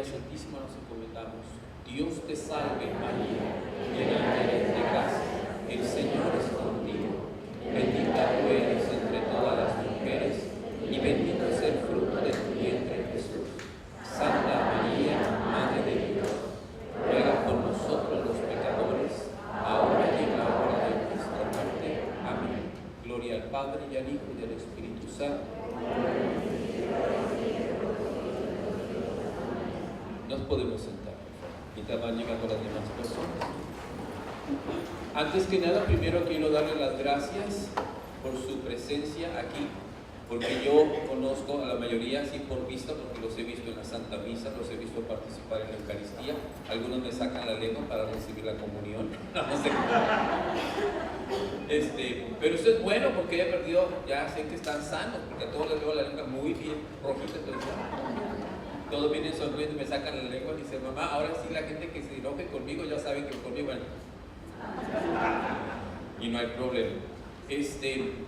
Santísima nos encomendamos. Dios te salve María, llena eres de gracia, el Señor es contigo. Bendita tú eres entre todas las mujeres, y bendito es el fruto de tu vientre Jesús. Santa María, Madre de Dios, ruega por nosotros los pecadores, ahora y en la hora de nuestra muerte. Amén. Gloria al Padre, y al Hijo, y al Espíritu Santo. Nos podemos sentar mientras van llegando las demás personas. Antes que nada, primero quiero darle las gracias por su presencia aquí, porque yo conozco a la mayoría así por vista, porque los he visto en la Santa Misa, los he visto participar en la Eucaristía. Algunos me sacan la lengua para recibir la comunión. No sé. Pero eso es bueno, porque he perdido, ya sé que están sanos, porque a todos les veo la lengua muy bien rojita, entonces todos vienen sonriendo y me sacan la lengua y dicen, mamá, ahora sí la gente que se enoje conmigo ya sabe que conmigo y no hay problema.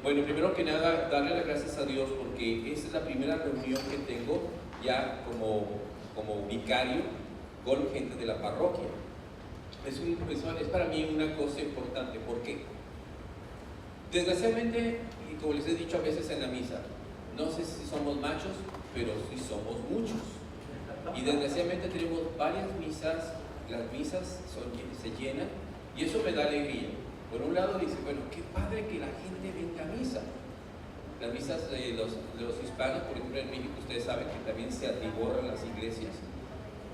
Bueno, primero que nada, darle las gracias a Dios, porque esta es la primera reunión que tengo ya como vicario con gente de la parroquia. Es para mí una cosa importante, porque desgraciadamente, y como les he dicho a veces en la misa, no sé si somos machos, pero sí somos muchos. Y desgraciadamente tenemos varias misas, las misas se llenan, y eso me da alegría. Por un lado dice, bueno, qué padre que la gente venga a misa. Las misas de los hispanos, por ejemplo en México, ustedes saben que también se atiborran las iglesias,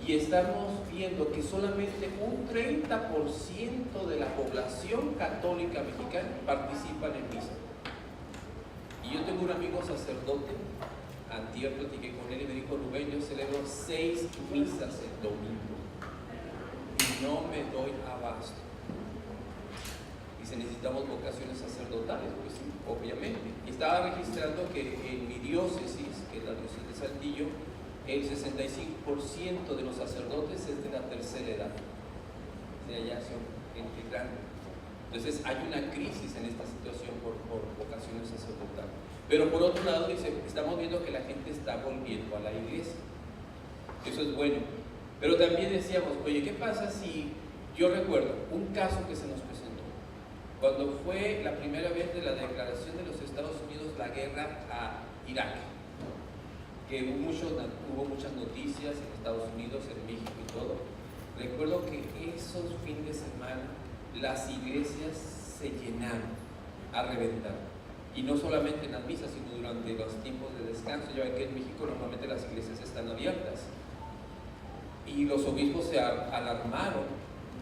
y estamos viendo que solamente un 30% de la población católica mexicana participan en misa. Y yo tengo un amigo sacerdote, antier platiqué con él y me dijo, Rubén, yo celebro 6 misas el domingo y no me doy abasto. Dice, necesitamos vocaciones sacerdotales, pues sí, obviamente. Y estaba registrando que en mi diócesis, que es la diócesis de Saltillo, el 65% de los sacerdotes es de la tercera edad. O sea, ya son gente grande. Entonces hay una crisis en esta situación por vocaciones sacerdotales. Pero por otro lado, dice, estamos viendo que la gente está volviendo a la iglesia. Eso es bueno. Pero también decíamos, oye, ¿qué pasa si yo recuerdo un caso que se nos presentó? Cuando fue la primera vez de la declaración de los Estados Unidos la guerra a Irak, que hubo muchas noticias en Estados Unidos, en México y todo. Recuerdo que esos fines de semana las iglesias se llenaron a reventar. Y no solamente en las misas, sino durante los tiempos de descanso. Ya ven que en México normalmente las iglesias están abiertas. Y los obispos se alarmaron.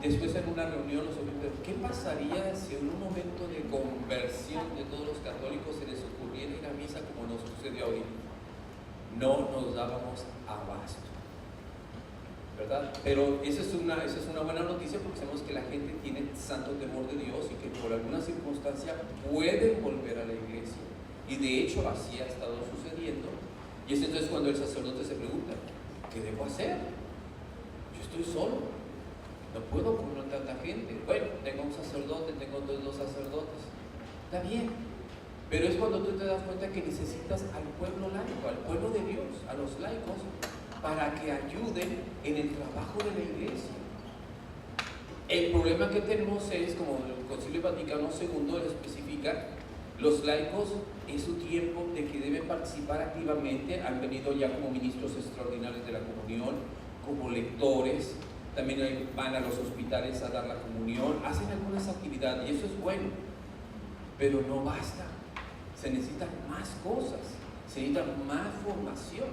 Después en una reunión los obispos, ¿qué pasaría si en un momento de conversión de todos los católicos se les ocurriera ir a misa como nos sucedió ahorita? No nos dábamos abasto, ¿verdad? Pero esa es una buena noticia, porque sabemos que la gente tiene santo temor de Dios y que por alguna circunstancia pueden volver a la iglesia. Y de hecho así ha estado sucediendo. Y es entonces cuando el sacerdote se pregunta, ¿qué debo hacer? Yo estoy solo, no puedo con tanta gente. Bueno, tengo un sacerdote, tengo dos sacerdotes, está bien. Pero es cuando tú te das cuenta que necesitas al pueblo laico, al pueblo de Dios, a los laicos, para que ayuden en el trabajo de la iglesia. El problema que tenemos es, como el Concilio Vaticano II lo especifica, los laicos es su tiempo de que deben participar activamente. Han venido ya como ministros extraordinarios de la comunión, como lectores, también van a los hospitales a dar la comunión, hacen algunas actividades, y eso es bueno, pero no basta. Se necesitan más cosas, se necesita más formación,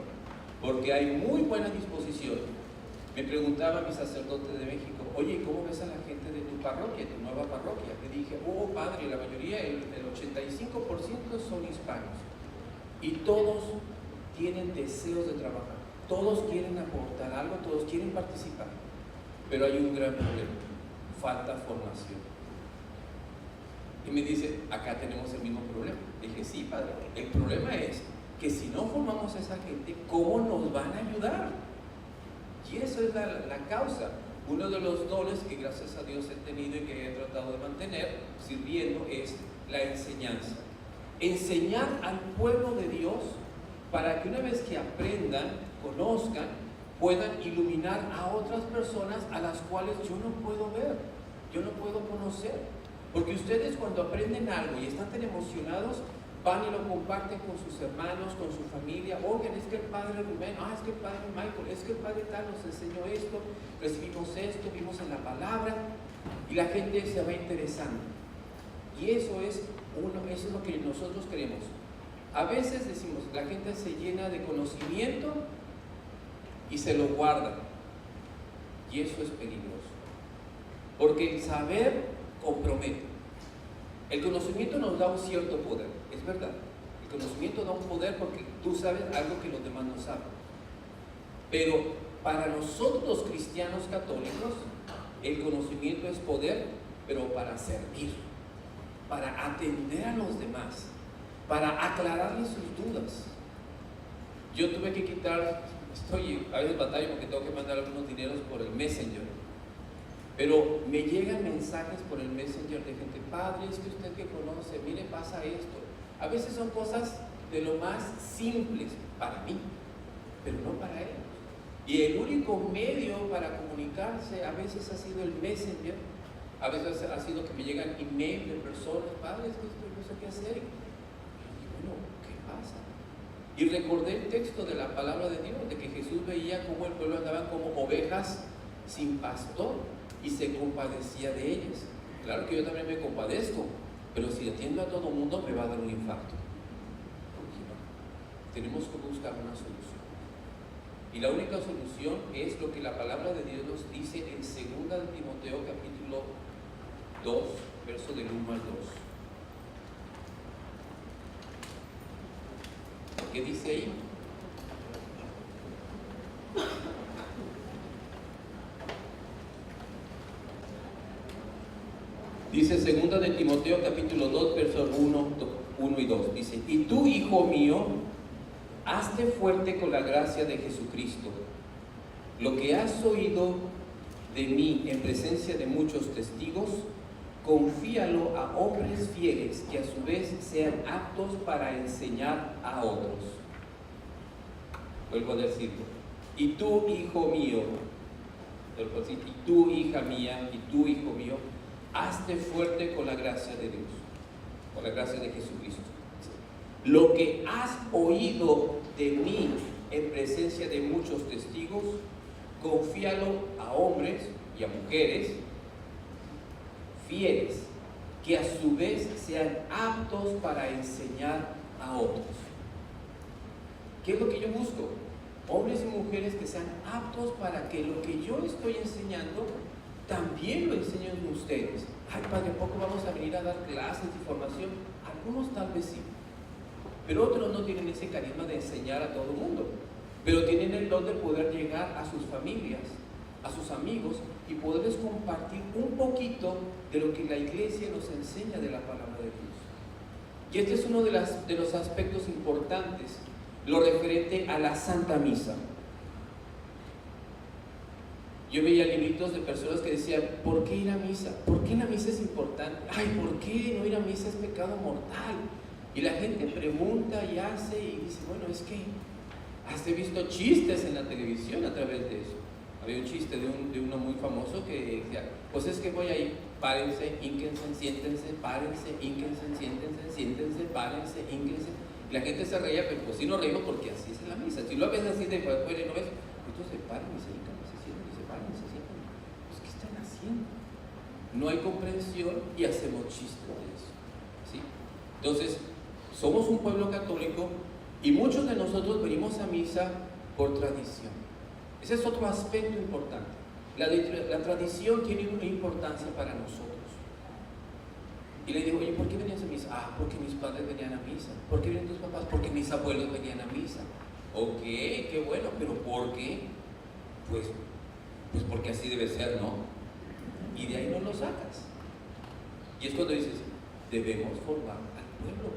porque hay muy buena disposición. Me preguntaba mi sacerdote de México, oye, ¿cómo ves a la gente de tu parroquia, de tu nueva parroquia? Le dije, oh padre, la mayoría, el 85% son hispanos, y todos tienen deseos de trabajar, todos quieren aportar algo, todos quieren participar, pero hay un gran problema, falta formación. Y me dice, acá tenemos el mismo problema. Dije, sí, padre, el problema es que si no formamos a esa gente, ¿cómo nos van a ayudar? Y eso es la causa. Uno de los dones que gracias a Dios he tenido y que he tratado de mantener sirviendo es la enseñanza. Enseñar al pueblo de Dios para que una vez que aprendan, conozcan, puedan iluminar a otras personas a las cuales yo no puedo ver, yo no puedo conocer. Porque ustedes cuando aprenden algo y están tan emocionados, van y lo comparten con sus hermanos, con su familia. Oigan, es que el padre Rubén, es que el padre Michael, es que el padre tal nos enseñó esto, recibimos esto, vimos en la palabra, y la gente se va interesando. Y eso es lo que nosotros queremos. A veces decimos, la gente se llena de conocimiento y se lo guarda, y eso es peligroso, porque el saber compromete. El conocimiento nos da un cierto poder, es verdad. El conocimiento da un poder porque tú sabes algo que los demás no saben. Pero para nosotros los cristianos católicos, el conocimiento es poder, pero para servir, para atender a los demás, para aclararles sus dudas. Yo tuve que quitar, a veces batallo porque tengo que mandar algunos dineros por el Messenger. Pero me llegan mensajes por el Messenger de gente, padre, es que usted que conoce, mire, pasa esto. A veces son cosas de lo más simples para mí, pero no para ellos. Y el único medio para comunicarse a veces ha sido el Messenger, a veces ha sido que me llegan emails de personas, padre, es que esto no sé qué hacer. Y bueno, ¿qué pasa? Y recordé el texto de la palabra de Dios, de que Jesús veía cómo el pueblo andaba como ovejas sin pastor, y se compadecía de ellas. Claro que yo también me compadezco, pero si atiendo a todo mundo me va a dar un infarto. ¿Por qué no? Tenemos que buscar una solución. Y la única solución es lo que la palabra de Dios nos dice en 2 de Timoteo capítulo 2, verso del 1 al 2. ¿Qué dice ahí? Dice 2 de Timoteo capítulo 2, versos 1 y 2. Dice, y tú, hijo mío, hazte fuerte con la gracia de Jesucristo. Lo que has oído de mí en presencia de muchos testigos, confíalo a hombres fieles que a su vez sean aptos para enseñar a otros. Vuelvo a decirlo. Y tú, hijo mío, y tú, hija mía, y tú, hijo mío, hazte fuerte con la gracia de Dios, con la gracia de Jesucristo. Lo que has oído de mí en presencia de muchos testigos, confíalo a hombres y a mujeres fieles, que a su vez sean aptos para enseñar a otros. ¿Qué es lo que yo busco? Hombres y mujeres que sean aptos para que lo que yo estoy enseñando también lo enseñan ustedes. Ay, padre, ¿poco vamos a venir a dar clases de formación? Algunos tal vez sí, pero otros no tienen ese carisma de enseñar a todo el mundo, pero tienen el don de poder llegar a sus familias, a sus amigos y poderles compartir un poquito de lo que la iglesia nos enseña de la palabra de Dios. Y este es uno de los aspectos importantes, lo referente a la Santa Misa. Yo veía libritos de personas que decían, ¿por qué ir a misa? ¿Por qué la misa es importante? Ay, ¿por qué no ir a misa es pecado mortal? Y la gente pregunta y hace y dice, bueno, es que hasta he visto chistes en la televisión a través de eso. Había un chiste de uno muy famoso que decía, pues es que voy a ir, párense, hínquense, siéntense, párense, hínquense, siéntense, siéntense, párense, hínquense. Y la gente se reía, pero pues sí nos reímos porque así es la misa. Si lo ves así de fuera y no ves, entonces paren y se hincan, se sienten, se paran y se sientan. Pues ¿qué están haciendo? No hay comprensión y hacemos chistes de eso, ¿sí? Entonces, somos un pueblo católico y muchos de nosotros venimos a misa por tradición. Ese es otro aspecto importante. La tradición tiene una importancia para nosotros. Y le digo, oye, ¿por qué venías a misa? Porque mis padres venían a misa. ¿Por qué vienen tus papás? Porque mis abuelos venían a misa. Ok, qué bueno, pero ¿por qué? Pues porque así debe ser, ¿no? Y de ahí no lo sacas. Y es cuando dices, debemos formar al pueblo.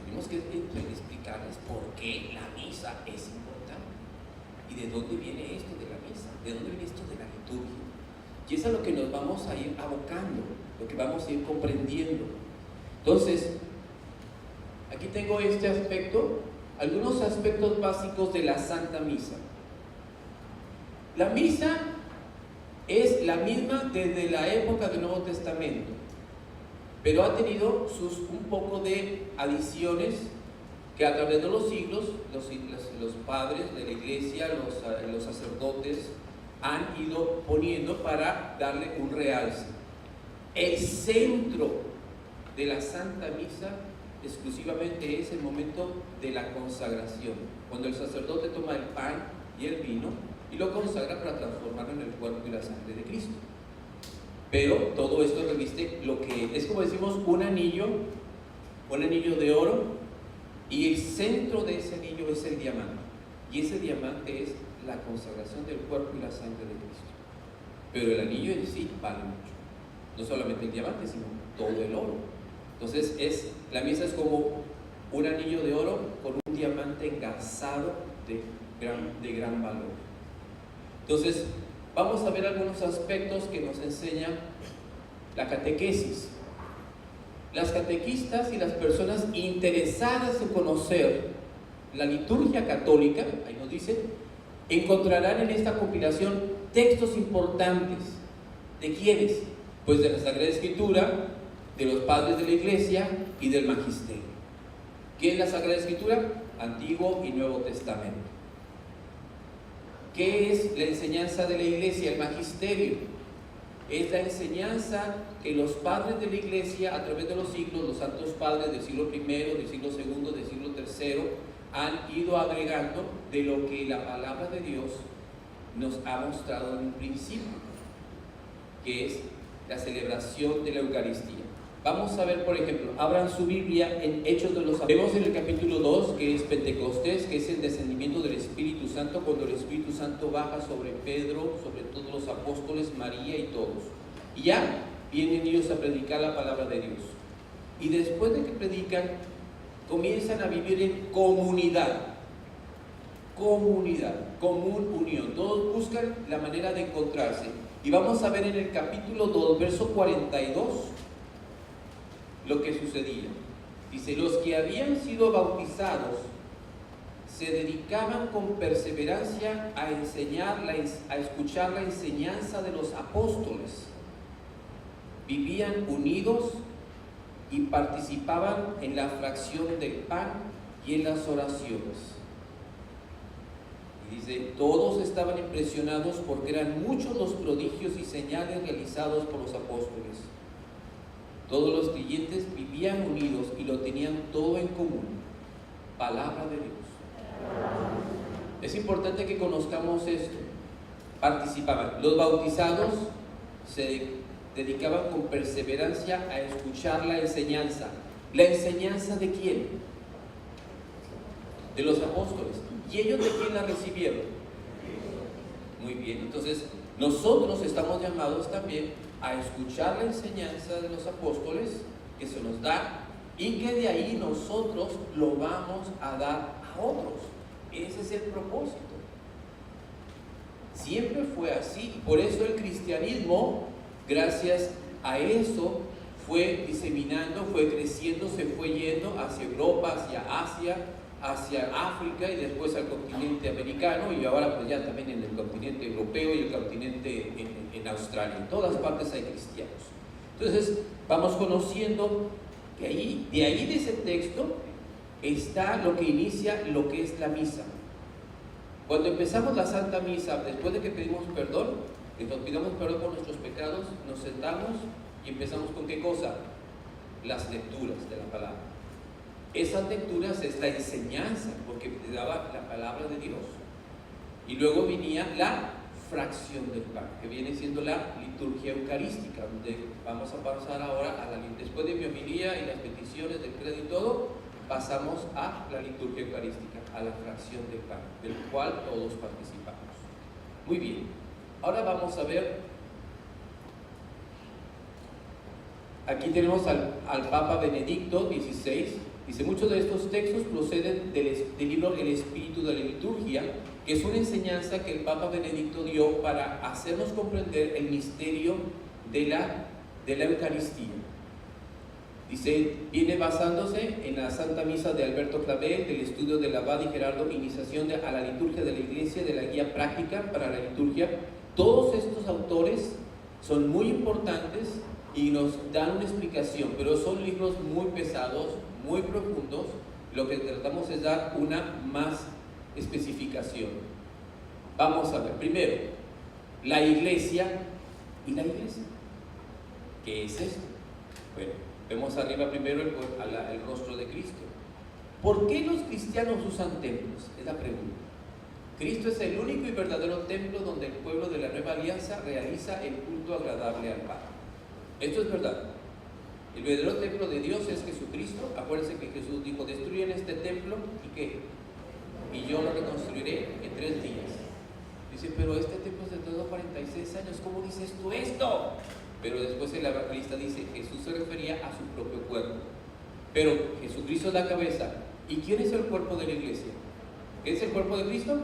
Tenemos que explicarles por qué la misa es importante. ¿Y de dónde viene esto de la misa? ¿De dónde viene esto de la liturgia? Y es a lo que nos vamos a ir abocando, lo que vamos a ir comprendiendo. Entonces, aquí tengo este aspecto, algunos aspectos básicos de la Santa Misa. La misa es la misma desde la época del Nuevo Testamento, pero ha tenido un poco de adiciones que a través de los siglos los padres de la iglesia, los sacerdotes han ido poniendo para darle un realce. El centro de la Santa Misa exclusivamente es el momento de la consagración, cuando el sacerdote toma el pan y el vino y lo consagra para transformarlo en el cuerpo y la sangre de Cristo. Pero todo esto reviste lo que es, como decimos, un anillo de oro, y el centro de ese anillo es el diamante, y ese diamante es la consagración del cuerpo y la sangre de Cristo. Pero el anillo en sí vale mucho, no solamente el diamante, sino todo el oro. Entonces la misa es como un anillo de oro con un diamante engarzado de gran valor. Entonces vamos a ver algunos aspectos que nos enseña la catequesis. Las catequistas y las personas interesadas en conocer la liturgia católica, ahí nos dice, encontrarán en esta compilación textos importantes. ¿De quiénes? Pues de la Sagrada Escritura, de los padres de la Iglesia y del Magisterio. ¿Qué es la Sagrada Escritura? Antiguo y Nuevo Testamento. ¿Qué es la enseñanza de la Iglesia? El Magisterio es la enseñanza que los padres de la Iglesia, a través de los siglos, los santos padres del siglo I, del siglo II, del siglo III, han ido agregando de lo que la palabra de Dios nos ha mostrado en un principio, que es la celebración de la Eucaristía. Vamos a ver, por ejemplo, abran su Biblia en Hechos de los Apóstoles. Vemos en el capítulo 2, que es Pentecostés, que es el descendimiento del Espíritu Santo, cuando el Espíritu Santo baja sobre Pedro, sobre todos los apóstoles, María y todos. Y ya vienen ellos a predicar la palabra de Dios. Y después de que predican, comienzan a vivir en comunidad, común unión. Todos buscan la manera de encontrarse. Y vamos a ver en el capítulo 2, verso 42, lo que sucedía. Dice: los que habían sido bautizados se dedicaban con perseverancia a escuchar la enseñanza de los apóstoles. Vivían unidos y participaban en la fracción del pan y en las oraciones. Y dice: todos estaban impresionados porque eran muchos los prodigios y señales realizados por los apóstoles. Todos los creyentes vivían unidos y lo tenían todo en común. Palabra de Dios. Es importante que conozcamos esto. Participaban. Los bautizados se dedicaban con perseverancia a escuchar la enseñanza. ¿La enseñanza de quién? De los apóstoles. ¿Y ellos de quién la recibieron? Muy bien, entonces nosotros estamos llamados también a escuchar la enseñanza de los apóstoles que se nos da, y que de ahí nosotros lo vamos a dar a otros. Ese es el propósito. Siempre fue así. Por eso el cristianismo, gracias a eso, fue diseminando, fue creciendo, se fue yendo hacia Europa, hacia Asia, hacia África y después al continente americano, y ahora pues ya también en el continente europeo y el continente en Australia. En todas partes hay cristianos. Entonces vamos conociendo que de ahí de ese texto está lo que inicia lo que es la misa. Cuando empezamos la Santa Misa, después de que pedimos perdón, que nos pidamos perdón por nuestros pecados, nos sentamos y empezamos ¿con qué cosa? Las lecturas de la palabra. Esas lecturas es la enseñanza, porque te daba la palabra de Dios. Y luego venía la fracción del pan, que viene siendo la liturgia eucarística, donde vamos a pasar ahora después de mi homilía y las peticiones del credo y todo, pasamos a la liturgia eucarística, a la fracción del pan, del cual todos participamos. Muy bien, ahora vamos a ver, aquí tenemos al Papa Benedicto XVI. Dice: muchos de estos textos proceden del libro El Espíritu de la Liturgia, que es una enseñanza que el Papa Benedicto dio para hacernos comprender el misterio de la Eucaristía. Dice, viene basándose en la Santa Misa de Alberto Clavel, del estudio del abad y Gerardo, Iniciación a la liturgia de la Iglesia, de la guía práctica para la liturgia. Todos estos autores son muy importantes y nos dan una explicación, pero son libros muy pesados, muy profundos. Lo que tratamos es dar una más especificación. Vamos a ver, primero, la Iglesia y la Iglesia. ¿Qué es esto? Bueno, vemos arriba primero el rostro de Cristo. ¿Por qué los cristianos usan templos? Es la pregunta. Cristo es el único y verdadero templo donde el pueblo de la Nueva Alianza realiza el culto agradable al Padre. Esto es verdad. El verdadero templo de Dios es Jesucristo. Acuérdense que Jesús dijo, destruyen este templo y ¿qué? Y yo lo reconstruiré en 3 días. Dice, pero este templo se tardó 46 años. ¿Cómo dices tú esto? Pero después el evangelista dice, Jesús se refería a su propio cuerpo. Pero Jesucristo es la cabeza. ¿Y quién es el cuerpo de la iglesia? ¿Qué es el cuerpo de Cristo?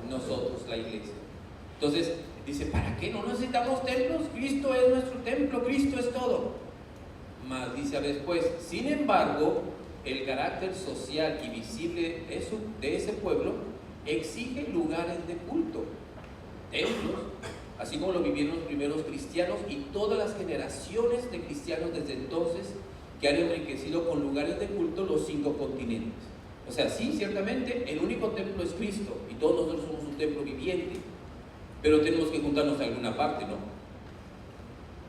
Nosotros, la iglesia. Entonces, dice, ¿para qué? No necesitamos templos. Cristo es nuestro templo, Cristo es todo. Mas dice después, sin embargo, el carácter social y visible de ese pueblo exige lugares de culto, templos, así como lo vivieron los primeros cristianos y todas las generaciones de cristianos desde entonces que han enriquecido con lugares de culto los 5 continentes. O sea, sí, ciertamente el único templo es Cristo y todos nosotros somos un templo viviente, pero tenemos que juntarnos a alguna parte, ¿no?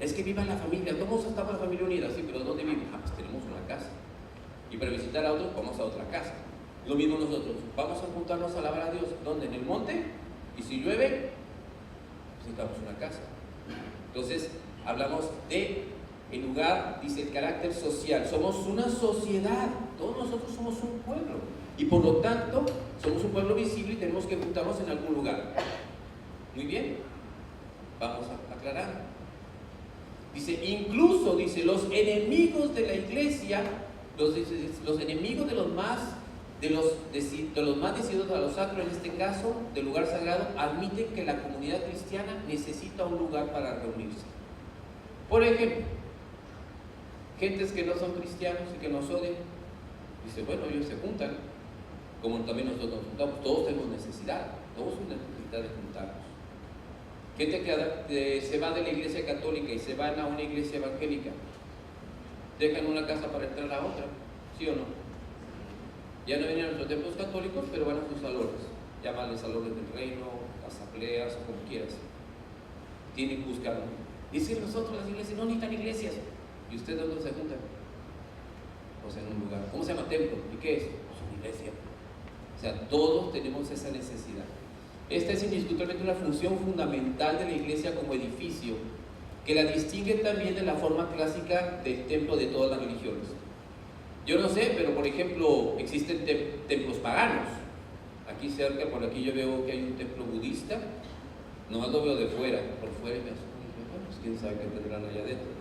Es que viva la familia, todos estamos en la familia unida, sí, pero ¿dónde viven? Ah, pues tenemos una casa. Y para visitar a otros, vamos a otra casa. Lo mismo nosotros, vamos a juntarnos a alabar a Dios. ¿Dónde? En el monte. Y si llueve, necesitamos una casa. Entonces, hablamos de el lugar, dice el carácter social. Somos una sociedad, todos nosotros somos un pueblo. Y por lo tanto, somos un pueblo visible y tenemos que juntarnos en algún lugar. Muy bien, vamos a aclarar. Dice, incluso, dice, los enemigos de la iglesia, los enemigos de los más decididos a lo sacro, en este caso, del lugar sagrado, admiten que la comunidad cristiana necesita un lugar para reunirse. Por ejemplo, gentes que no son cristianos y que nos odian, dice, bueno, ellos se juntan, como también nosotros nos juntamos, todos tenemos necesidad, todos tenemos necesidad de juntarnos. Gente que se va de la iglesia católica y se van a una iglesia evangélica, dejan una casa para entrar a otra, ¿sí o no? Ya no vienen a nuestros templos católicos, pero van a sus salones, llámale salones del reino, asambleas, como quieras. Tienen que buscar. Dicen nosotros las iglesias no necesitan iglesias. ¿Y ustedes dónde se juntan? Pues en un lugar. ¿Cómo se llama templo? ¿Y qué es? Pues una iglesia. O sea, todos tenemos esa necesidad. Esta es indiscutiblemente una función fundamental de la iglesia como edificio, que la distingue también de la forma clásica del templo de todas las religiones. Yo no sé, pero por ejemplo, existen templos paganos. Aquí cerca, por aquí yo veo que hay un templo budista, nomás lo veo de fuera, por fuera me asomo y digo, bueno, pues quién sabe qué tendrán allá adentro.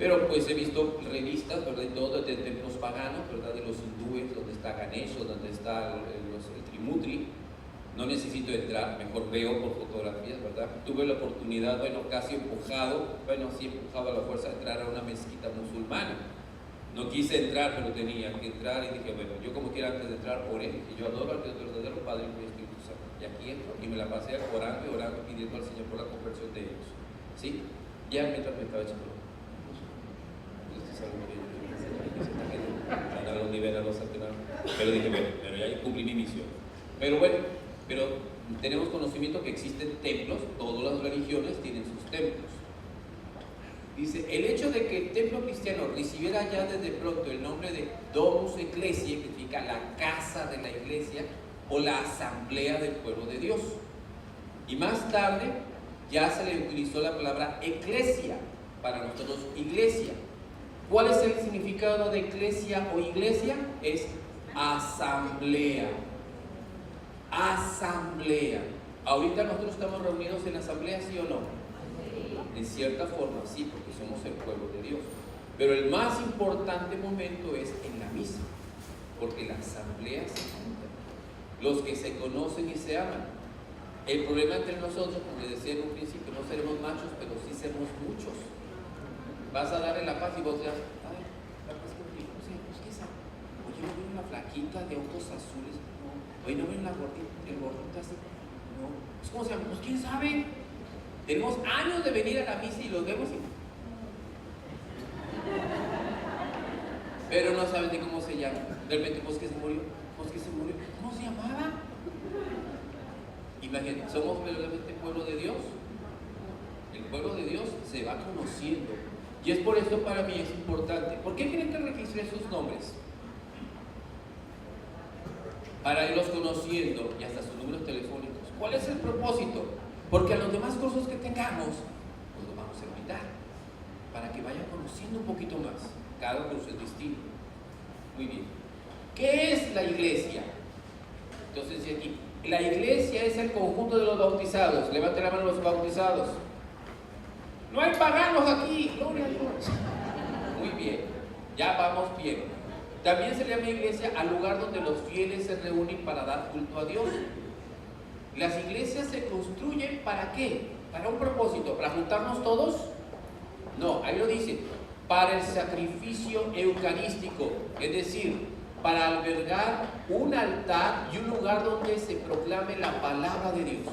Pero pues he visto revistas, ¿verdad? Y todo de templos paganos, ¿verdad? De los hindúes, donde está Ganesha, donde está el Trimurti. No necesito entrar, mejor veo por fotografías, ¿verdad? Tuve la oportunidad, bueno, casi empujado a la fuerza de entrar a una mezquita musulmana. No quise entrar, pero tenía que entrar y dije, bueno, yo como quiera antes de entrar oré, y yo adoro al verdadero Padre y Espíritu Santo. Y aquí entro y me la pasé orando y orando, pidiendo al Señor por la conversión de ellos. ¿Sí? Ya mientras me estaba echando. Esto es algo que los niveles, los alterados. Pero dije, bueno, pero ya cumplí mi misión. Pero bueno, tenemos conocimiento que existen templos, todas las religiones tienen sus templos. Dice, el hecho de que el templo cristiano recibiera ya desde pronto el nombre de Domus Ecclesiae, que significa la casa de la iglesia o la asamblea del pueblo de Dios. Y más tarde ya se le utilizó la palabra eclesia, para nosotros iglesia. ¿Cuál es el significado de eclesia o iglesia? Es asamblea. Asamblea. Ahorita nosotros estamos reunidos en asamblea, ¿sí o no? En cierta forma, sí, porque somos el pueblo de Dios. Pero el más importante momento es en la misa, porque la asamblea se junta. Los que se conocen y se aman. El problema entre nosotros, como les decía en un principio, no seremos machos, pero sí seremos muchos. Vas a darle la paz y vos dirás, ay, bajita de ojos azules. No. Hoy no ven la gordita, el gordito así. No. Es como se llama, pues quién sabe. Tenemos años de venir a la misa y los vemos y... Pero no saben de cómo se llama. De repente, pues que se murió. Pues que se murió. ¿Cómo se llamaba? Imagínense, ¿somos verdaderamente pueblo de Dios? El pueblo de Dios se va conociendo. Y es por eso para mí es importante. ¿Por qué creen que registré sus nombres? Para irlos conociendo y hasta sus números telefónicos. ¿Cuál es el propósito? Porque a los demás cursos que tengamos, pues los vamos a invitar. Para que vayan conociendo un poquito más. Cada curso es distinto. Muy bien. ¿Qué es la iglesia? Entonces, aquí, la iglesia es el conjunto de los bautizados. Levanten la mano los bautizados. No hay paganos aquí, gloria a Dios. Muy bien, ya vamos bien. También se le llama iglesia al lugar donde los fieles se reúnen para dar culto a Dios. Las iglesias se construyen ¿para qué? ¿Para un propósito? ¿Para juntarnos todos? No, ahí lo dice, para el sacrificio eucarístico, es decir, para albergar un altar y un lugar donde se proclame la palabra de Dios.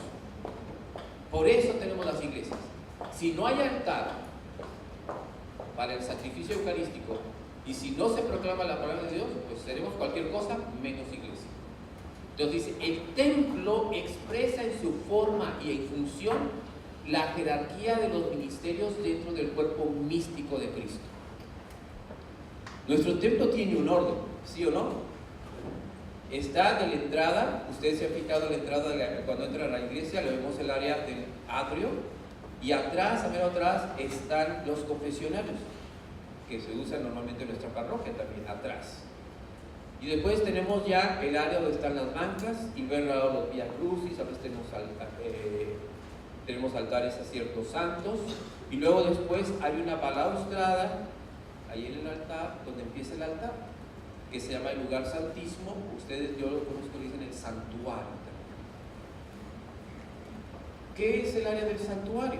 Por eso tenemos las iglesias. Si no hay altar para el sacrificio eucarístico y si no se proclama la palabra de Dios, pues seremos cualquier cosa menos iglesia. Entonces dice, el templo expresa en su forma y en función la jerarquía de los ministerios dentro del cuerpo místico de Cristo. Nuestro templo tiene un orden, ¿sí o no? Está de la entrada, ustedes se han fijado en la entrada cuando entran a la iglesia, lo vemos el área del atrio. Y atrás, a menos atrás, están los confesionarios, que se usan normalmente en nuestra parroquia también, atrás. Y después tenemos ya el área donde están las bancas, y luego los Vía Crucis, a veces tenemos altares a ciertos santos, y luego después hay una balaustrada, ahí en el altar, donde empieza el altar, que se llama el lugar santísimo. Ustedes, yo lo conozco, dicen el santuario. ¿Qué es el área del santuario?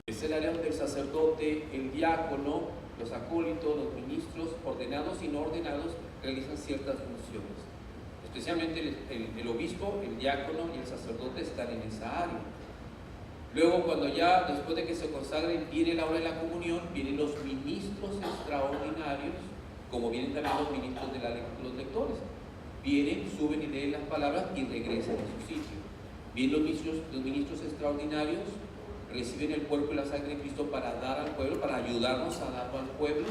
Es el área donde el sacerdote, el diácono, los acólitos, los ministros, ordenados y no ordenados, realizan ciertas funciones. Especialmente el obispo, el diácono y el sacerdote están en esa área. Luego, cuando ya, después de que se consagren, viene la hora de la comunión, vienen los ministros extraordinarios, como vienen también los ministros de los lectores. Vienen, suben y leen las palabras y regresan a su sitio. Vienen los ministros extraordinarios, reciben el cuerpo y la sangre de Cristo para dar al pueblo, para ayudarnos a darlo al pueblo,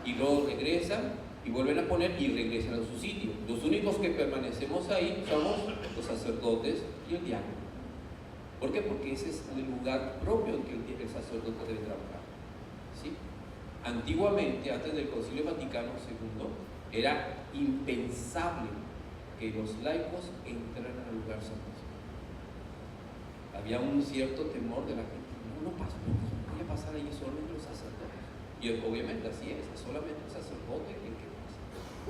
y luego regresan y vuelven a poner y regresan a su sitio. Los únicos que permanecemos ahí somos los sacerdotes y el diácono. ¿Por qué? Porque ese es el lugar propio en que el sacerdote debe trabajar. ¿Sí? Antiguamente, antes del Concilio Vaticano II, era impensable que los laicos entraran al lugar santísimo. Había un cierto temor de la gente. No pasa, voy a pasar allí solamente los sacerdotes. Y obviamente así es solamente el sacerdote el que pasa.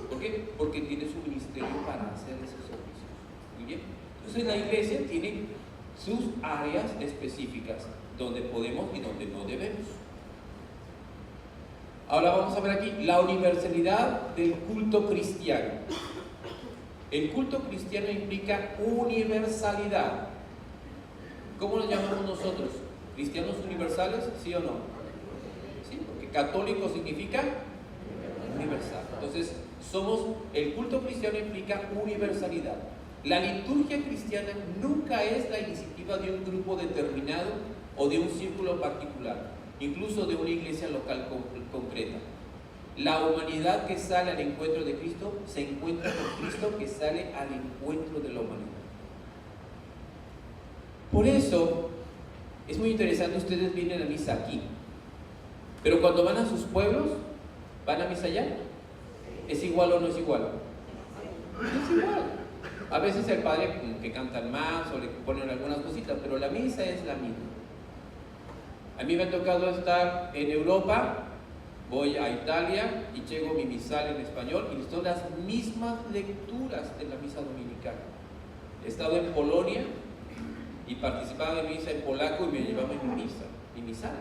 ¿Por qué? Porque tiene su ministerio para hacer esos servicios. Muy bien. Entonces la iglesia tiene sus áreas específicas donde podemos y donde no debemos. Ahora vamos a ver aquí la universalidad del culto cristiano. El culto cristiano implica universalidad. ¿Cómo lo llamamos nosotros? ¿Cristianos universales? ¿Sí o no? Sí, porque católico significa universal. Entonces, el culto cristiano implica universalidad. La liturgia cristiana nunca es la iniciativa de un grupo determinado o de un círculo particular, incluso de una iglesia local concreta. La humanidad que sale al encuentro de Cristo se encuentra con Cristo que sale al encuentro de la humanidad. Por eso, es muy interesante, ustedes vienen a misa aquí, pero cuando van a sus pueblos, ¿van a misa allá? ¿Es igual o no es igual? Es igual. A veces el padre que cantan más o le ponen algunas cositas, pero la misa es la misma. A mí me ha tocado estar en Europa, voy a Italia y llego mi misal en español y son las mismas lecturas de la misa dominical. He estado en Polonia y participaba de misa en polaco y me llevaba mi misal,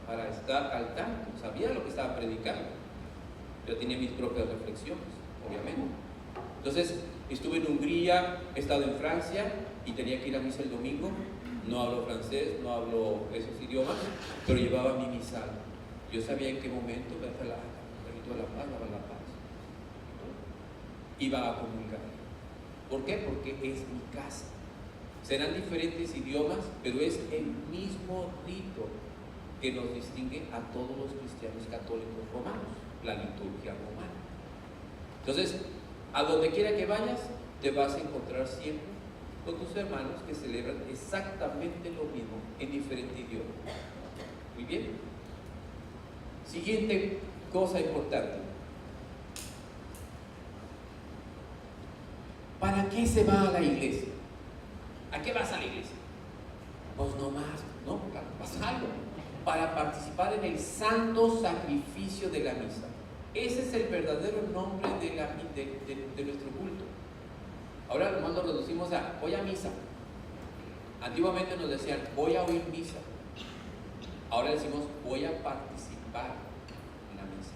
para estar al tanto. Sabía lo que estaba predicando, pero tenía mis propias reflexiones, obviamente. Entonces, estuve en Hungría, he estado en Francia y tenía que ir a misa el domingo. No hablo francés, no hablo esos idiomas, pero llevaba mi misal. Yo sabía en qué momento me hacía el rito de la paz, daba la paz. Iba a comulgar. ¿Por qué? Porque es mi casa. Serán diferentes idiomas, pero es el mismo rito que nos distingue a todos los cristianos católicos romanos, la liturgia romana. Entonces, a donde quiera que vayas, te vas a encontrar siempre con tus hermanos que celebran exactamente lo mismo en diferente idioma. Muy bien. Siguiente cosa importante. ¿Para qué se va a la iglesia? ¿A qué vas a la iglesia? Pues no más, ¿no? Pasa algo. Para participar en el santo sacrificio de la misa. Ese es el verdadero nombre de nuestro culto. Ahora nomás lo reducimos a voy a misa. Antiguamente nos decían voy a oír misa. Ahora decimos voy a participar en la misa.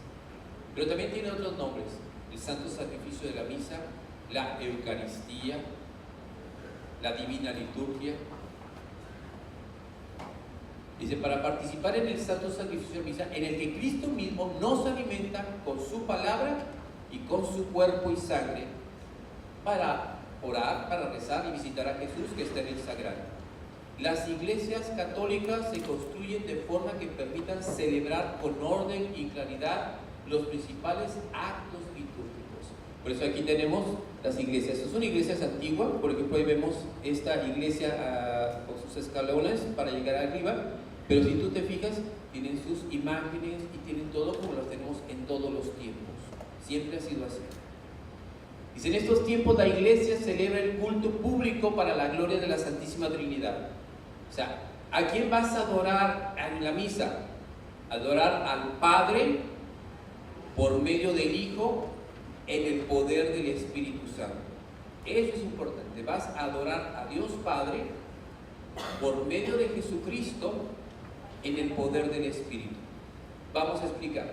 Pero también tiene otros nombres: el santo sacrificio de la misa, la Eucaristía, la Divina Liturgia. Dice, para participar en el santo sacrificio de la misa, en el que Cristo mismo nos alimenta con su palabra y con su cuerpo y sangre, para orar, para rezar y visitar a Jesús que está en el sagrario. Las iglesias católicas se construyen de forma que permitan celebrar con orden y claridad los principales actos litúrgicos. Por eso aquí tenemos las iglesias. Son iglesias antiguas, por ejemplo ahí vemos esta iglesia con sus escalones para llegar arriba, pero si tú te fijas, tienen sus imágenes y tienen todo como las tenemos en todos los tiempos. Siempre ha sido así. Dice, en estos tiempos la iglesia celebra el culto público para la gloria de la Santísima Trinidad. O sea, ¿a quién vas a adorar en la misa? Adorar al Padre por medio del Hijo en el poder del Espíritu Santo. Eso es importante. Vas a adorar a Dios Padre por medio de Jesucristo en el poder del Espíritu. Vamos a explicar.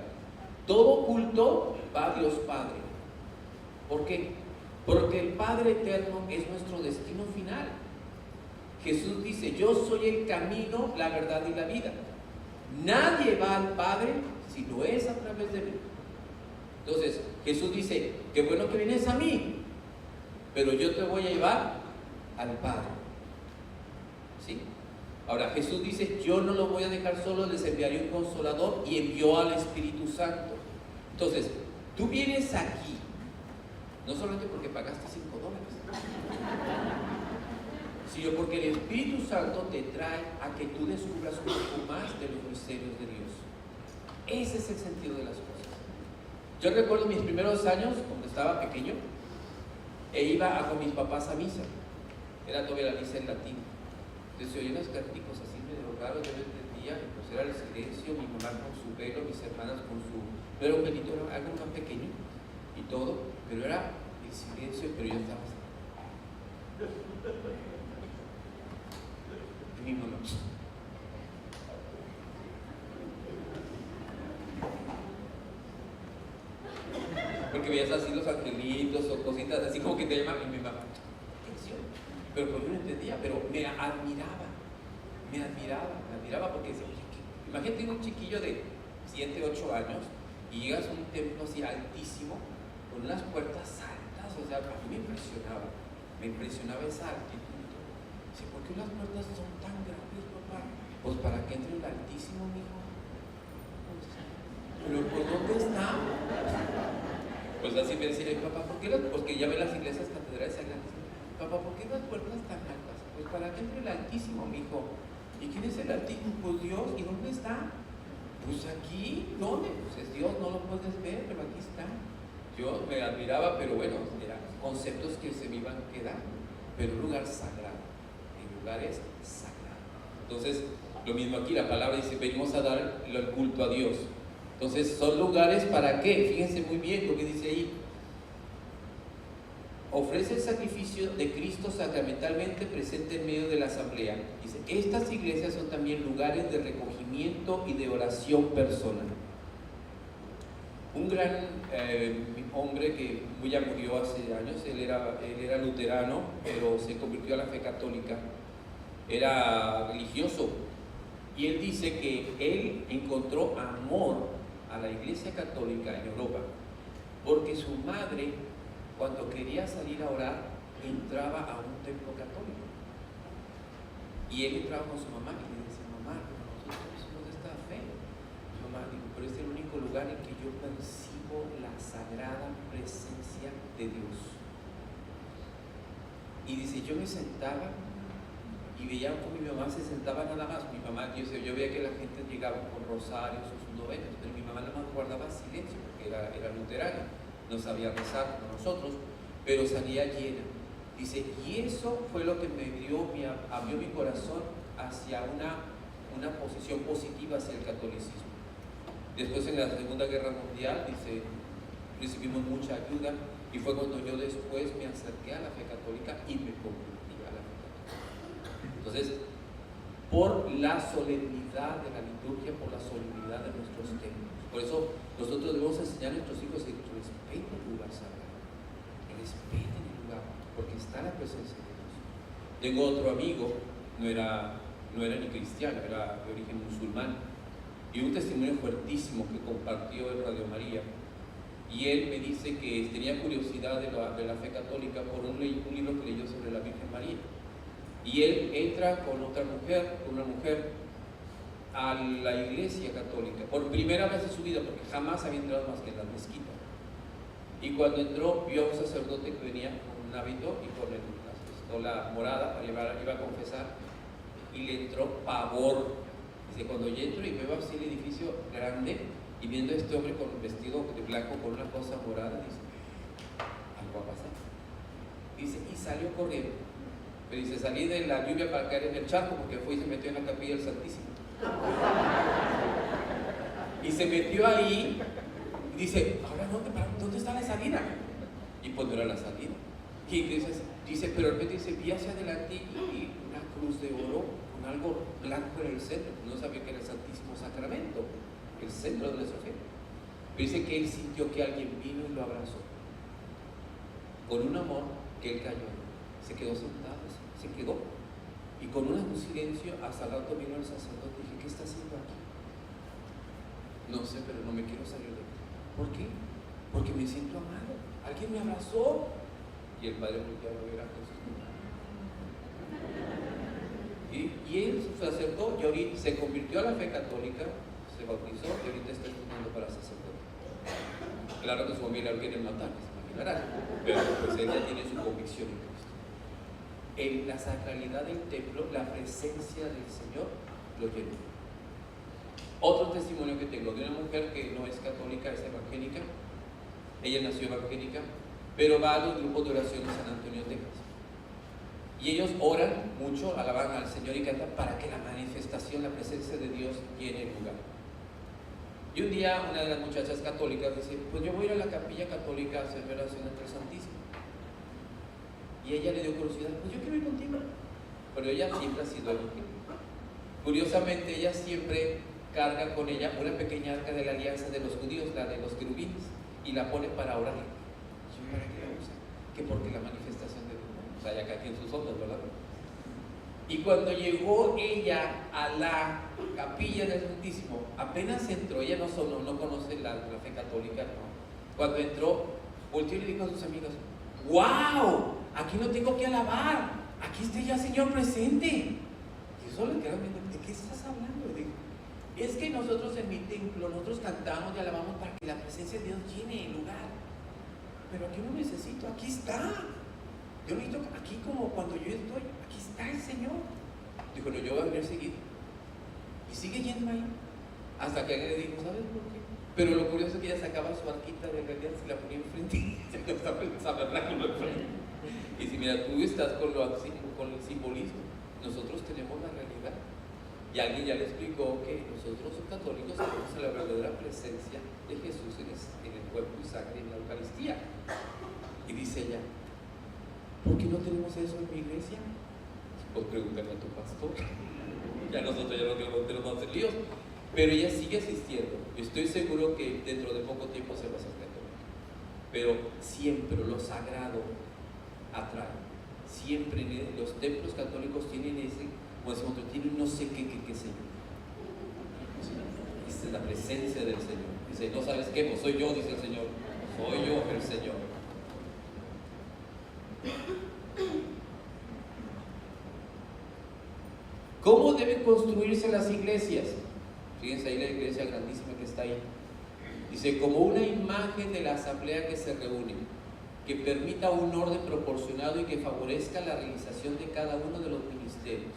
Todo culto va a Dios Padre. ¿Por qué? Porque el Padre Eterno es nuestro destino final. Jesús dice, yo soy el camino, la verdad y la vida. Nadie va al Padre si no es a través de mí. Entonces, Jesús dice, qué bueno que vienes a mí, pero yo te voy a llevar al Padre. ¿Sí? Ahora, Jesús dice, yo no lo voy a dejar solo, les enviaré un consolador, y envió al Espíritu Santo. Entonces, tú vienes aquí, no solamente porque pagaste $5, sino porque el Espíritu Santo te trae a que tú descubras un poco más de los misterios de Dios. Ese es el sentido de las cosas. Yo recuerdo mis primeros años, cuando estaba pequeño, e iba con mis papás a misa. Era todavía la misa en latín. Entonces se oían unos cánticos así medio raros, yo no entendía, pues era el silencio, mi mamá con su velo, mis hermanas con su... No era un velito, era algo tan pequeño y todo, pero era el silencio, pero yo estaba así. Y mi mamá... Porque veías así los angelitos o cositas así como que te llaman, y mi mamá, atención. Pero pues yo no entendía, pero me admiraba porque decía, imagínate un chiquillo de 7, 8 años y llegas a un templo así altísimo con unas puertas altas, o sea, a mí me impresionaba esa altitud. Dice, ¿por qué las puertas son tan grandes, papá? Pues para que entre el altísimo, mijo. Pero ¿por dónde está? Pues así me decía, papá, ¿por qué porque ya ven las iglesias catedrales sagradas? Papá, ¿por qué las puertas tan altas? Pues para que entre el Altísimo, mijo. ¿Y quién es el Altísimo? Pues Dios. ¿Y dónde está? Pues aquí. ¿Dónde? Pues es Dios, no lo puedes ver, pero aquí está. Yo me admiraba, pero bueno, eran conceptos que se me iban quedando. Pero un lugar sagrado. El lugar es sagrado. Entonces, lo mismo aquí, la palabra dice, venimos a dar el culto a Dios. Entonces, ¿son lugares para qué? Fíjense muy bien lo que dice ahí. Ofrece el sacrificio de Cristo sacramentalmente presente en medio de la asamblea. Dice, estas iglesias son también lugares de recogimiento y de oración personal. Un gran hombre que ya murió hace años. Él era luterano, pero se convirtió a la fe católica. Era religioso. Y él dice que él encontró amor a la Iglesia Católica en Europa, porque su madre, cuando quería salir a orar, entraba a un templo católico. Y él entraba con su mamá y le decía: mamá, nosotros somos de esta fe. Su mamá dijo: pero es el único lugar en que yo percibo la sagrada presencia de Dios. Y dice: yo me sentaba y veía como mi mamá se sentaba nada más. Mi mamá, yo veía que la gente llegaba con rosarios o sus novenas, pero mi mamá nada más guardaba silencio porque era luterana, no sabía rezar como nosotros, pero salía llena. Dice: y eso fue lo que abrió mi corazón hacia una posición positiva hacia el catolicismo. Después, en la Segunda Guerra Mundial, dice, recibimos mucha ayuda, y fue cuando yo después me acerqué a la fe católica y me convertí a la fe católica. Entonces, por la solemnidad de la liturgia, por la solemnidad de nuestros templos. Por eso nosotros debemos enseñar a nuestros hijos que respeten el lugar sagrado, que respeten el lugar, porque está la presencia de Dios. Tengo otro amigo, no era ni cristiano, era de origen musulmán, y un testimonio fuertísimo que compartió en Radio María. Y él me dice que tenía curiosidad de la fe católica por un libro que leyó sobre la Virgen María. Y él entra con una mujer a la Iglesia Católica por primera vez en su vida, porque jamás había entrado más que en la mezquita. Y cuando entró, vio a un sacerdote que venía con un hábito y con la pistola morada, iba a confesar, y le entró pavor. Dice: cuando yo entro y veo así el edificio grande y viendo a este hombre con un vestido de blanco con una cosa morada, dice: algo va a pasar. Dice: y salió corriendo. Pero dice: salí de la lluvia para caer en el charco, porque fue y se metió en la capilla del Santísimo. Y se metió ahí y dice: ahora ¿dónde está la salida? Y pues no era la salida. Y dice, pero de repente dice: vi hacia adelante y una cruz de oro con algo blanco en el centro. No sabía que era el Santísimo Sacramento, el centro de nuestra fe. Pero dice que él sintió que alguien vino y lo abrazó con un amor que él cayó. Se quedó sentado, se quedó, y con un silencio. Hasta el rato vino el sacerdote y dije: ¿qué está haciendo aquí? No sé, pero no me quiero salir de aquí. ¿Por qué? Porque me siento amado, alguien me abrazó. Y el padre volvió a ver a Jesús. Y él se acercó y ahorita se convirtió a la fe católica, se bautizó y ahorita está estudiando para sacerdote. Claro que su familia lo quiere matar, se imaginarán, pero pues él ya tiene su convicción en Cristo. En la sacralidad del templo, la presencia del Señor lo llenó. Otro testimonio que tengo de una mujer que no es católica, es evangélica. Ella nació evangélica, pero va a los grupos de oración de San Antonio, Texas. Y ellos oran mucho, alaban al Señor y cantan para que la manifestación, la presencia de Dios llene el lugar. Y un día una de las muchachas católicas dice: pues yo voy a ir a la capilla católica a hacer oración ante el Santísimo. Y ella le dio curiosidad: pues yo quiero ir contigo. Pero ella siempre ha sido evangélica. Curiosamente, ella siempre carga con ella una pequeña arca de la alianza de los judíos, la de los querubines, y la pone para orar. ¿Para qué la usa? Que porque la manifestación de Dios. O sea, ya acá tiene sus otros, ¿verdad? Y cuando llegó ella a la capilla del Santísimo, apenas entró, ella no conoce la fe católica, no. Cuando entró, volteó y le dijo a sus amigos: ¡wow! Aquí no tengo que alabar, aquí está ya Señor presente. Y eso le quedaron viendo: ¿de qué estás hablando? Y dijo: es que nosotros en mi templo, nosotros cantamos y alabamos para que la presencia de Dios llene el lugar. Pero aquí no necesito, aquí está. Yo necesito aquí, como cuando yo estoy, aquí está el Señor. Dijo: no, yo voy a venir seguido. Y sigue yendo ahí, hasta que alguien le dijo: ¿sabes por qué? Pero lo curioso es que ella sacaba su arquita de realidad, se la ponía enfrente y se estaba el tabernáculo enfrente. Y si mira, tú estás con el simbolismo, nosotros tenemos la realidad. Y alguien ya le explicó que nosotros los católicos tenemos la verdadera presencia de Jesús en el cuerpo y sangre en la Eucaristía. Y dice ella: ¿por qué no tenemos eso en mi iglesia? Pues pregúntale a tu pastor. Ya nosotros ya no tenemos más líos. pero ella sigue asistiendo. Estoy seguro que dentro de poco tiempo se va a hacer católica. Pero siempre lo sagrado atrae. Siempre los templos católicos tienen ese, como decimos, tienen no sé qué Señor. Esta es la presencia del Señor. Dice, no sabes qué, pues soy yo, dice el Señor. Soy yo el Señor. ¿Cómo deben construirse las iglesias? Fíjense ahí la iglesia grandísima que está ahí. Dice, como una imagen de la asamblea que se reúne, que permita un orden proporcionado y que favorezca la realización de cada uno de los ministerios.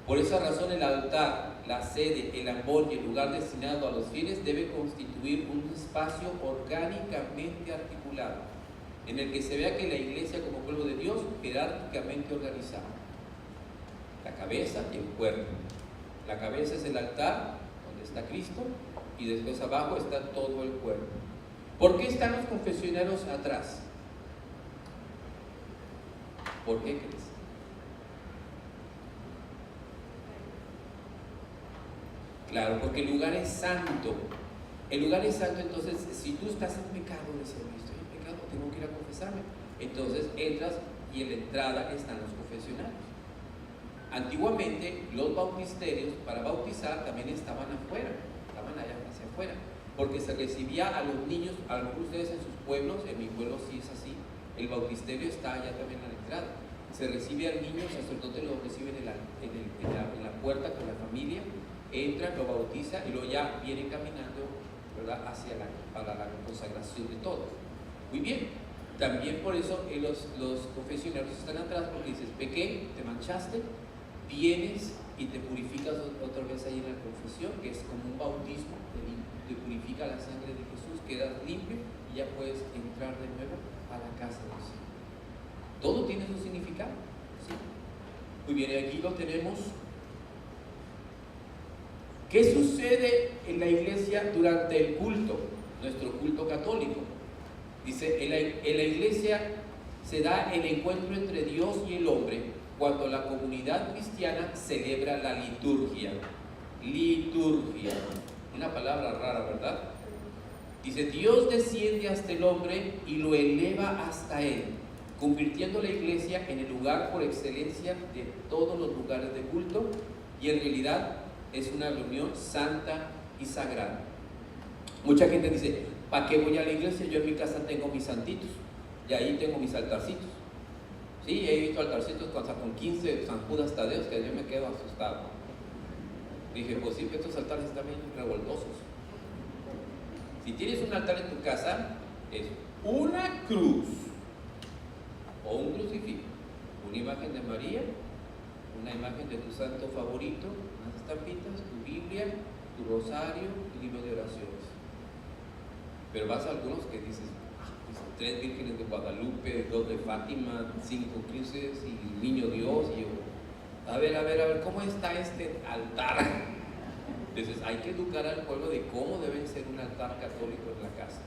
Por esa razón el altar, la sede, el ambón y el lugar destinado a los fieles debe constituir un espacio orgánicamente articulado, en el que se vea que la iglesia como pueblo de Dios jerárquicamente organizada. La cabeza y el cuerpo. La cabeza es el altar, donde está Cristo, y después abajo está todo el cuerpo. ¿Por qué están los confesionarios atrás? ¿Por qué crees? Claro, porque el lugar es santo. El lugar es santo, entonces, si tú estás en pecado, dices, estoy en pecado, tengo que ir a confesarme. Entonces entras y en la entrada están los confesionarios. Antiguamente, los bautisterios para bautizar también estaban afuera, estaban allá hacia afuera, porque se recibía a los niños, a lo mejor ustedes en sus pueblos, en mi pueblo sí es así, el bautisterio está allá también a la entrada. Se recibe al niño, el sacerdote lo recibe en la puerta con la familia, entra, lo bautiza y luego ya viene caminando, ¿verdad?, para la consagración de todos. Muy bien, también por eso los confesionarios están atrás, porque dices, pequé, te manchaste, vienes y te purificas otra vez ahí en la confesión, que es como un bautismo, te purifica la sangre de Jesús, quedas limpio y ya puedes entrar de nuevo a la casa del Señor. Todo tiene su significado, ¿sí? Muy bien, aquí lo tenemos. ¿Qué sucede en la iglesia durante el culto? Nuestro culto católico. Dice, en la iglesia se da el encuentro entre Dios y el hombre cuando la comunidad cristiana celebra la liturgia. Liturgia. Una palabra rara, ¿verdad? Dice, Dios desciende hasta el hombre y lo eleva hasta él, convirtiendo la iglesia en el lugar por excelencia de todos los lugares de culto, y en realidad es una reunión santa y sagrada. Mucha gente dice, ¿para qué voy a la iglesia? Yo en mi casa tengo mis santitos y ahí tengo mis altarcitos. Sí, he visto altarcitos con 15 San Judas Tadeos que yo me quedo asustado. Dije, pues sí, estos altares están bien revoltosos. Si tienes un altar en tu casa, es una cruz o un crucifijo, una imagen de María, una imagen de tu santo favorito, unas estampitas, tu Biblia, tu rosario, tu libro de oraciones. Pero vas a algunos que dices, 3 vírgenes de Guadalupe, 2 de Fátima, 5 cruces y el niño Dios. Y yo, a ver, ¿cómo está este altar? Entonces hay que educar al pueblo de cómo debe ser un altar católico en la casa.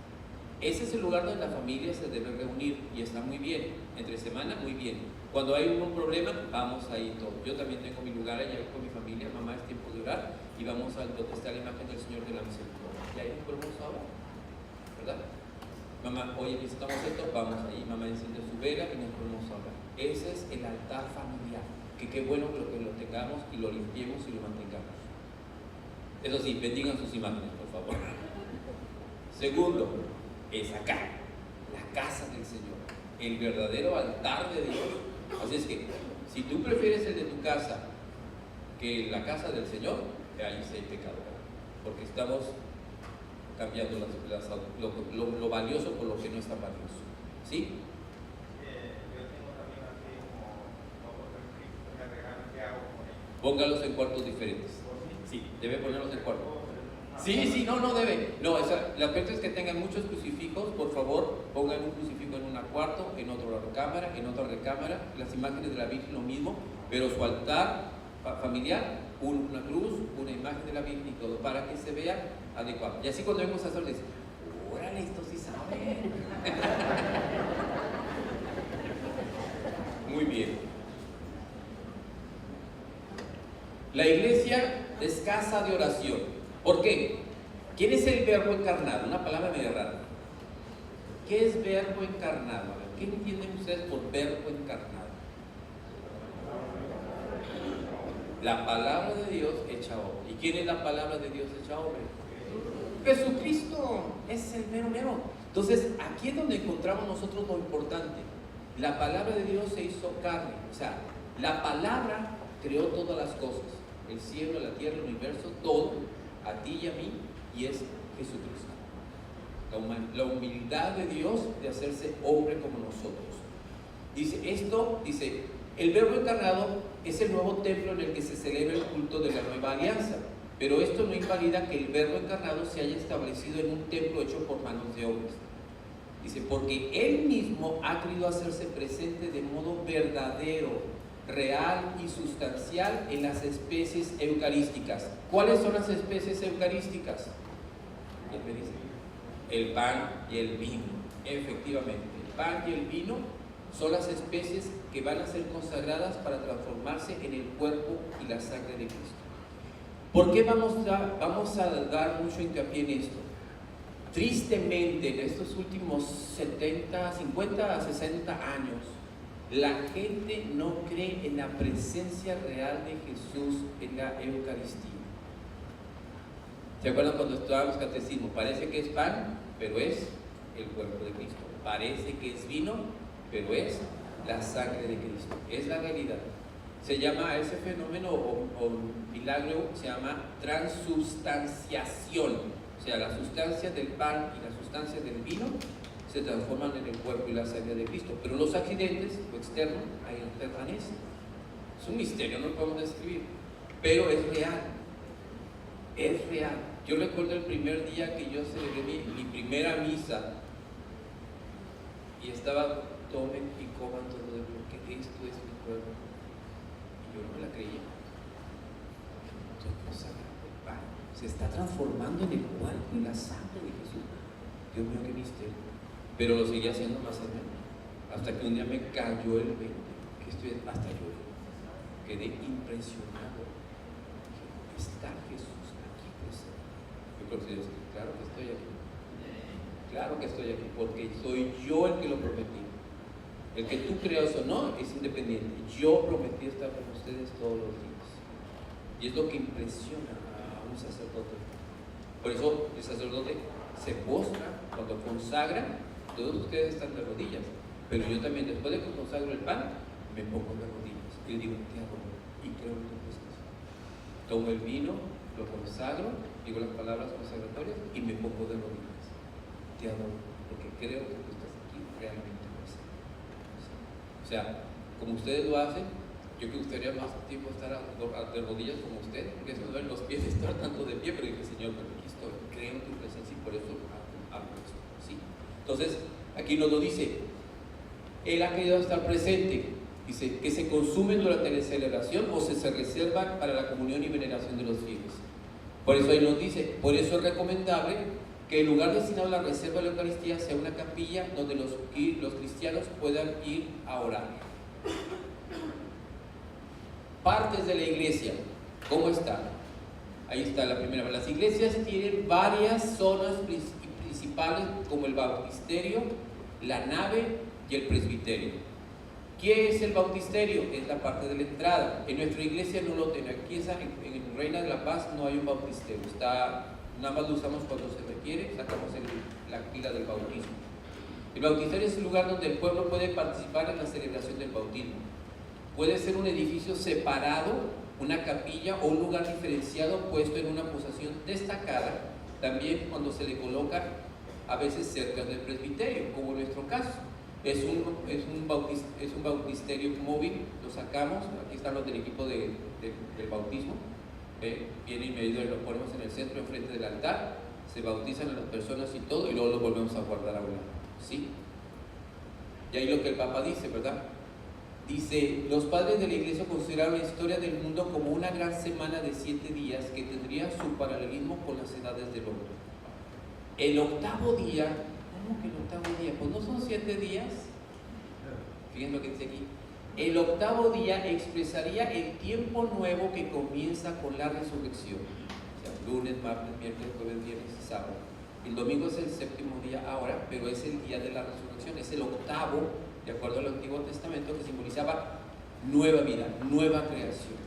Ese es el lugar donde la familia se debe reunir y está muy bien. Entre semana, muy bien. Cuando hay un problema, vamos ahí todos. Yo también tengo mi lugar allá con mi familia. Mamá, es tiempo de orar y vamos a donde está la imagen del Señor de la Misericordia. Y ahí nos ponemos a orar, ¿verdad? Mamá, oye, necesitamos esto, vamos ahí. Mamá enciende su vela y nos ponemos a orar. Ese es el altar familiar. Que qué bueno que lo tengamos y lo limpiemos y lo mantengamos. Eso sí, bendigan sus imágenes, por favor. Segundo, es acá, la casa del Señor, el verdadero altar de Dios. Así es que, si tú prefieres el de tu casa que la casa del Señor, ahí sí hay pecado, porque estamos cambiando lo valioso por lo que no es tan valioso. ¿Sí? Yo tengo también aquí como me regalan, ¿qué hago con ellos? Póngalos en cuartos diferentes. Sí, debe ponerlos en cuartos. Sí, no debe. No, la cuestión es que tengan muchos crucifijos. Por favor, pongan un crucifijo en un cuarto, en otra recámara, en otra recámara. Las imágenes de la Virgen lo mismo, pero su altar familiar, una cruz, una imagen de la Virgen y todo, para que se vea adecuado. Y así cuando vemos a hacer, dice, órale, esto sí saben. Muy bien. La iglesia es casa de oración. ¿Por qué? ¿Quién es el verbo encarnado? Una palabra medio rara. ¿Qué es verbo encarnado? A ver, ¿qué entienden ustedes por verbo encarnado? La palabra de Dios hecha hombre. ¿Y quién es la palabra de Dios hecha hombre? Jesucristo. Es el mero mero. Entonces, aquí es donde encontramos nosotros lo importante. La palabra de Dios se hizo carne. O sea, la palabra creó todas las cosas. El cielo, la tierra, el universo, todo. A ti y a mí. Y es Jesucristo. La humildad de Dios de hacerse hombre como nosotros. Dice, el verbo encarnado es el nuevo templo en el que se celebra el culto de la nueva alianza. Pero esto no invalida que el verbo encarnado se haya establecido en un templo hecho por manos de hombres. Dice, porque Él mismo ha querido hacerse presente de modo verdadero, real y sustancial en las especies eucarísticas. ¿Cuáles son las especies eucarísticas? Él me dice, el pan y el vino. Efectivamente, el pan y el vino son las especies que van a ser consagradas para transformarse en el cuerpo y la sangre de Cristo. ¿Por qué vamos a dar mucho hincapié en esto? Tristemente, en estos últimos 50 a 60 años, la gente no cree en la presencia real de Jesús en la Eucaristía. ¿Se acuerdan cuando estudiábamos catecismo? Parece que es pan, pero es el cuerpo de Cristo. Parece que es vino, pero es la sangre de Cristo. Es la realidad. Se llama ese fenómeno o milagro, se llama transubstanciación. O sea, las sustancias del pan y las sustancias del vino se transforman en el cuerpo y la sangre de Cristo. Pero los accidentes, lo externo, ahí permanecen. Es un misterio, no lo podemos describir. Pero es real. Es real. Yo recuerdo el primer día que yo celebré mi primera misa y estaba tomen y coman todo de porque esto es mi cuerpo. Y yo no me la creía. Estoy consagrando el pan. Se está transformando en el cuerpo y la sangre de Jesús. Dios mío, qué misterio. Pero lo seguía haciendo más o menos. Hasta que un día me cayó el 20. Que estoy hasta yo. Quedé impresionado. Dije, está Jesús aquí presente. Yo creo que Dios, claro que estoy aquí. Claro que estoy aquí, porque soy yo el que lo prometí. El que tú creas o no es independiente. Yo prometí estar con ustedes todos los días. Y es lo que impresiona a un sacerdote. Por eso el sacerdote se postra cuando consagra. Todos ustedes están de rodillas. Pero yo también, después de que consagro el pan, me pongo de rodillas. Y digo, te adoro. Y creo en tu presencia. Tomo el vino, lo consagro, digo las palabras consagratorias y me pongo de rodillas. Te adoro, porque creo que tú estás aquí realmente presente. O sea, como ustedes lo hacen, yo me gustaría más tiempo estar de rodillas como ustedes, porque se me duelen los pies estar tanto de pie, pero dije, Señor, pero aquí estoy, creo en tu presencia y por eso hago esto. ¿Sí? Entonces, aquí nos lo dice, Él ha querido estar presente. Dice que se consumen durante la celebración o se reservan para la comunión y veneración de los fieles. Por eso ahí nos dice, por eso es recomendable que el lugar destinado a la reserva de la Eucaristía sea una capilla donde los cristianos puedan ir a orar. Partes de la iglesia, ¿cómo están? Ahí está la primera. Las iglesias tienen varias zonas principales como el bautisterio, la nave y el presbiterio. ¿Qué es el bautisterio? Es la parte de la entrada. En nuestra iglesia no lo tenemos. Aquí en Reina de la Paz no hay un bautisterio. Nada más lo usamos cuando se requiere, sacamos la pila del bautismo. El bautisterio es el lugar donde el pueblo puede participar en la celebración del bautismo. Puede ser un edificio separado, una capilla o un lugar diferenciado puesto en una posición destacada, también cuando se le coloca a veces cerca del presbiterio, como en nuestro caso. Es un bautisterio móvil, lo sacamos, aquí están los del equipo del bautismo, viene inmediato y lo ponemos en el centro, enfrente del altar, se bautizan a las personas y todo, y luego lo volvemos a guardar a un lado, ¿sí? Y ahí lo que el Papa dice, ¿verdad? Dice, los padres de la iglesia consideraron la historia del mundo como una gran semana de 7 días que tendría su paralelismo con las edades del hombre. El octavo día, ¿cómo que el octavo día? Pues no son 7 días. Fíjense lo que dice aquí. El octavo día expresaría el tiempo nuevo que comienza con la resurrección. O sea, lunes, martes, miércoles, jueves, viernes y sábado. El domingo es el séptimo día ahora, pero es el día de la resurrección, es el octavo, de acuerdo al Antiguo Testamento, que simbolizaba nueva vida, nueva creación.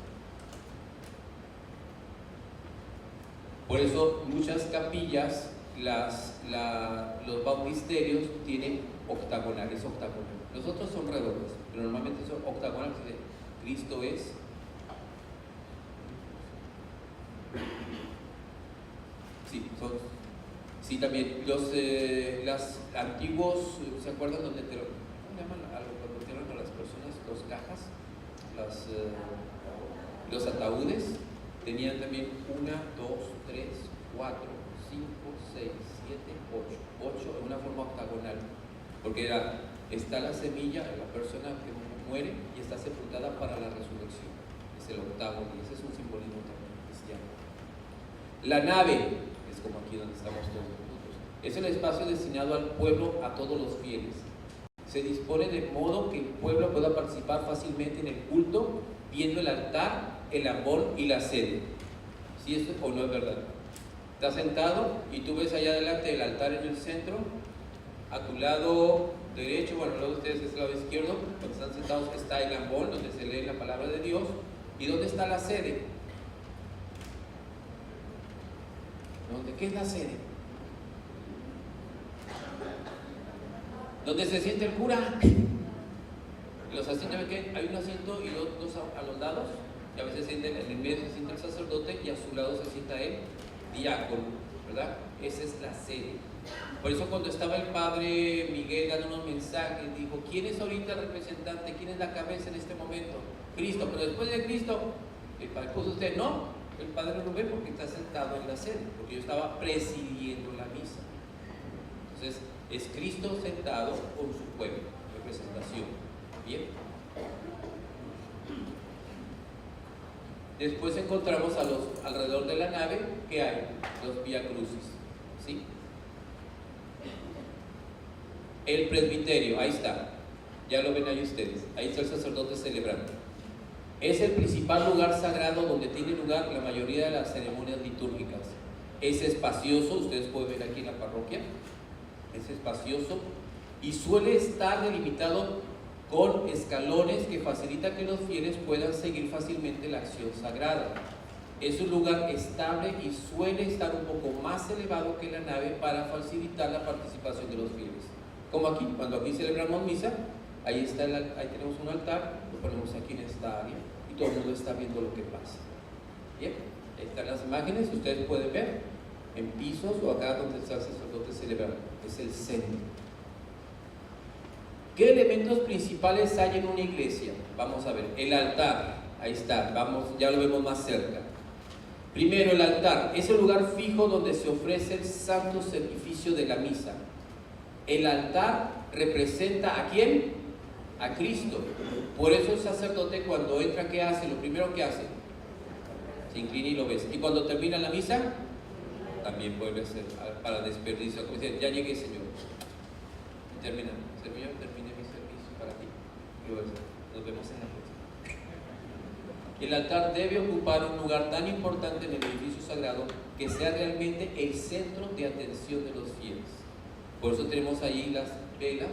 Por eso muchas capillas, los bautisterios tienen octagonales, los otros son redondos, pero normalmente son octagonales. Cristo es sí, también los antiguos, ¿se acuerdan donde ¿cómo llaman cuando tienen a las personas los cajas? Los ataúdes tenían también 1, 2, 3, 4, 5, 6, 7, 8 en una forma octagonal, porque está la semilla de la persona que muere y está sepultada para la resurrección. Es el octavo y ese es un simbolismo también cristiano. La nave es como aquí donde estamos todos nosotros, es el espacio destinado al pueblo, a todos los fieles. Se dispone de modo que el pueblo pueda participar fácilmente en el culto, viendo el altar, el ambón y la sede. ¿Sí esto o no es verdad? Estás sentado y tú ves allá adelante el altar en el centro, a tu lado derecho, bueno, al lado de ustedes es el lado izquierdo, cuando están sentados está el ambón, donde se lee la palabra de Dios. ¿Y dónde está la sede? ¿Qué es la sede? ¿Dónde se siente el cura? Los asientos, ¿qué? Hay un asiento y dos a los lados, y a veces en el medio se sienta el sacerdote y a su lado se sienta el diácono, ¿verdad? Esa es la sede. Por eso cuando estaba el padre Miguel dando unos mensajes, dijo, ¿quién es ahorita el representante? ¿Quién es la cabeza en este momento? Cristo, pero después de Cristo, el padre puso usted, no, el padre Rubén, porque está sentado en la sede, porque yo estaba presidiendo la misa. Entonces, es Cristo sentado con su pueblo, representación. Bien. Después encontramos alrededor de la nave, ¿qué hay? Los Vía Crucis, ¿sí? El presbiterio, ahí está, ya lo ven ahí ustedes, ahí está el sacerdote celebrando. Es el principal lugar sagrado donde tiene lugar la mayoría de las ceremonias litúrgicas. Es espacioso, ustedes pueden ver aquí en la parroquia, es espacioso y suele estar delimitado con escalones que facilitan que los fieles puedan seguir fácilmente la acción sagrada. Es un lugar estable y suele estar un poco más elevado que la nave para facilitar la participación de los fieles. Como aquí, cuando aquí celebramos misa, ahí tenemos un altar, lo ponemos aquí en esta área y todo el mundo está viendo lo que pasa. Bien, ahí están las imágenes, ustedes pueden ver en pisos o acá donde está el sacerdote celebrando. Es el centro. ¿Qué elementos principales hay en una iglesia? Vamos a ver, el altar, ahí está, ya lo vemos más cerca. Primero, el altar es el lugar fijo donde se ofrece el santo sacrificio de la misa. El altar representa ¿a quién? A Cristo. Por eso el sacerdote cuando entra, ¿qué hace? Lo primero que hace, se inclina y lo besa. Y cuando termina la misa, también vuelve a hacer para desperdicio, como dice, ya llegué, Señor. Y termina, Señor, termine mi servicio para ti. Nos vemos en la próxima. El altar debe ocupar un lugar tan importante en el edificio sagrado que sea realmente el centro de atención de los fieles. Por eso tenemos ahí las velas,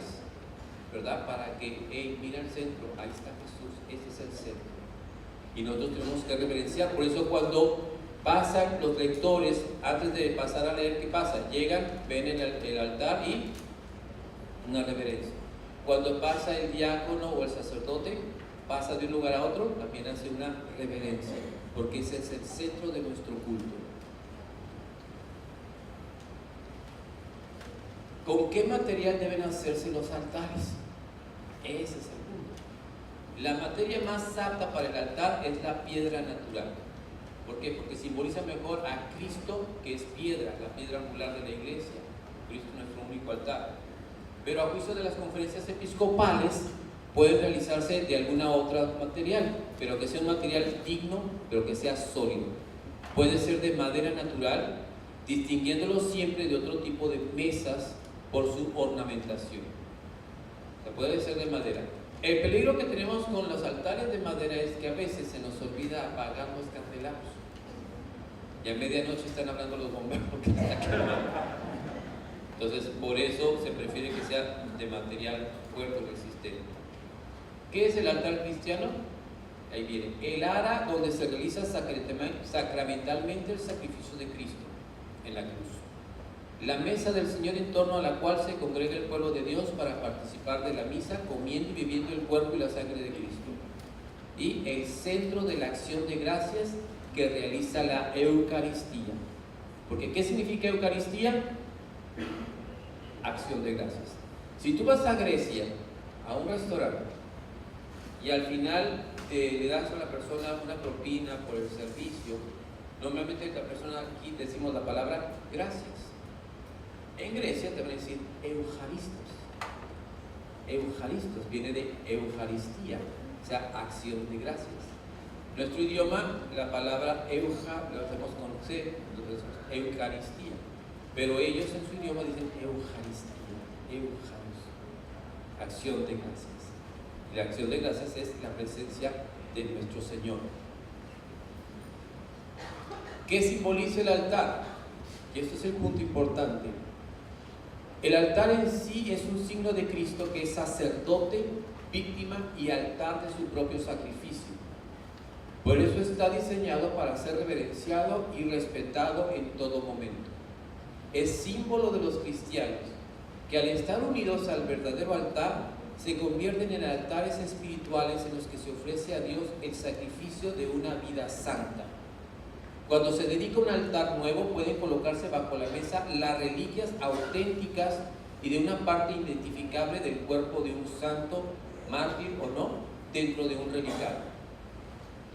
¿verdad? Para que, mira el centro, ahí está Jesús, ese es el centro. Y nosotros tenemos que reverenciar. Por eso cuando pasan los lectores, antes de pasar a leer, ¿qué pasa? Llegan, ven el altar y una reverencia. Cuando pasa el diácono o el sacerdote, pasa de un lugar a otro, también hace una reverencia, porque ese es el centro de nuestro culto. ¿Con qué material deben hacerse los altares? Ese es el punto. La materia más apta para el altar es la piedra natural. ¿Por qué? Porque simboliza mejor a Cristo, que es piedra, la piedra angular de la iglesia. Cristo es nuestro único altar. Pero a juicio de las conferencias episcopales, puede realizarse de alguna otra material, pero que sea un material digno, pero que sea sólido. Puede ser de madera natural, distinguiéndolo siempre de otro tipo de mesas por su ornamentación. O sea, puede ser de madera. El peligro que tenemos con los altares de madera es que a veces se nos olvida apagar los candelabros. Y a medianoche están hablando los bomberos porque está quemando. Entonces, por eso se prefiere que sea de material fuerte o resistente. ¿Qué es el altar cristiano? Ahí viene. El ara donde se realiza sacramentalmente el sacrificio de Cristo en la cruz. La mesa del Señor en torno a la cual se congrega el pueblo de Dios para participar de la misa, comiendo y bebiendo el cuerpo y la sangre de Cristo. Y el centro de la acción de gracias que realiza la Eucaristía. Porque ¿qué significa Eucaristía? Acción de gracias. Si tú vas a Grecia, a un restaurante, y al final le das a la persona una propina por el servicio, normalmente la persona, aquí decimos la palabra gracias. En Grecia te van a decir eucharistos. Eucharistos viene de Eucaristía, o sea, acción de gracias. Nuestro idioma, la palabra euja, la hacemos con C, entonces Eucaristía. Pero ellos en su idioma dicen Eucaristía, acción de gracias. Y la acción de gracias es la presencia de nuestro Señor. ¿Qué simboliza el altar? Y esto es el punto importante. El altar en sí es un signo de Cristo que es sacerdote, víctima y altar de su propio sacrificio. Por eso está diseñado para ser reverenciado y respetado en todo momento. Es símbolo de los cristianos que al estar unidos al verdadero altar se convierten en altares espirituales en los que se ofrece a Dios el sacrificio de una vida santa. Cuando se dedica un altar nuevo, pueden colocarse bajo la mesa las reliquias auténticas y de una parte identificable del cuerpo de un santo, mártir o no, dentro de un relicario.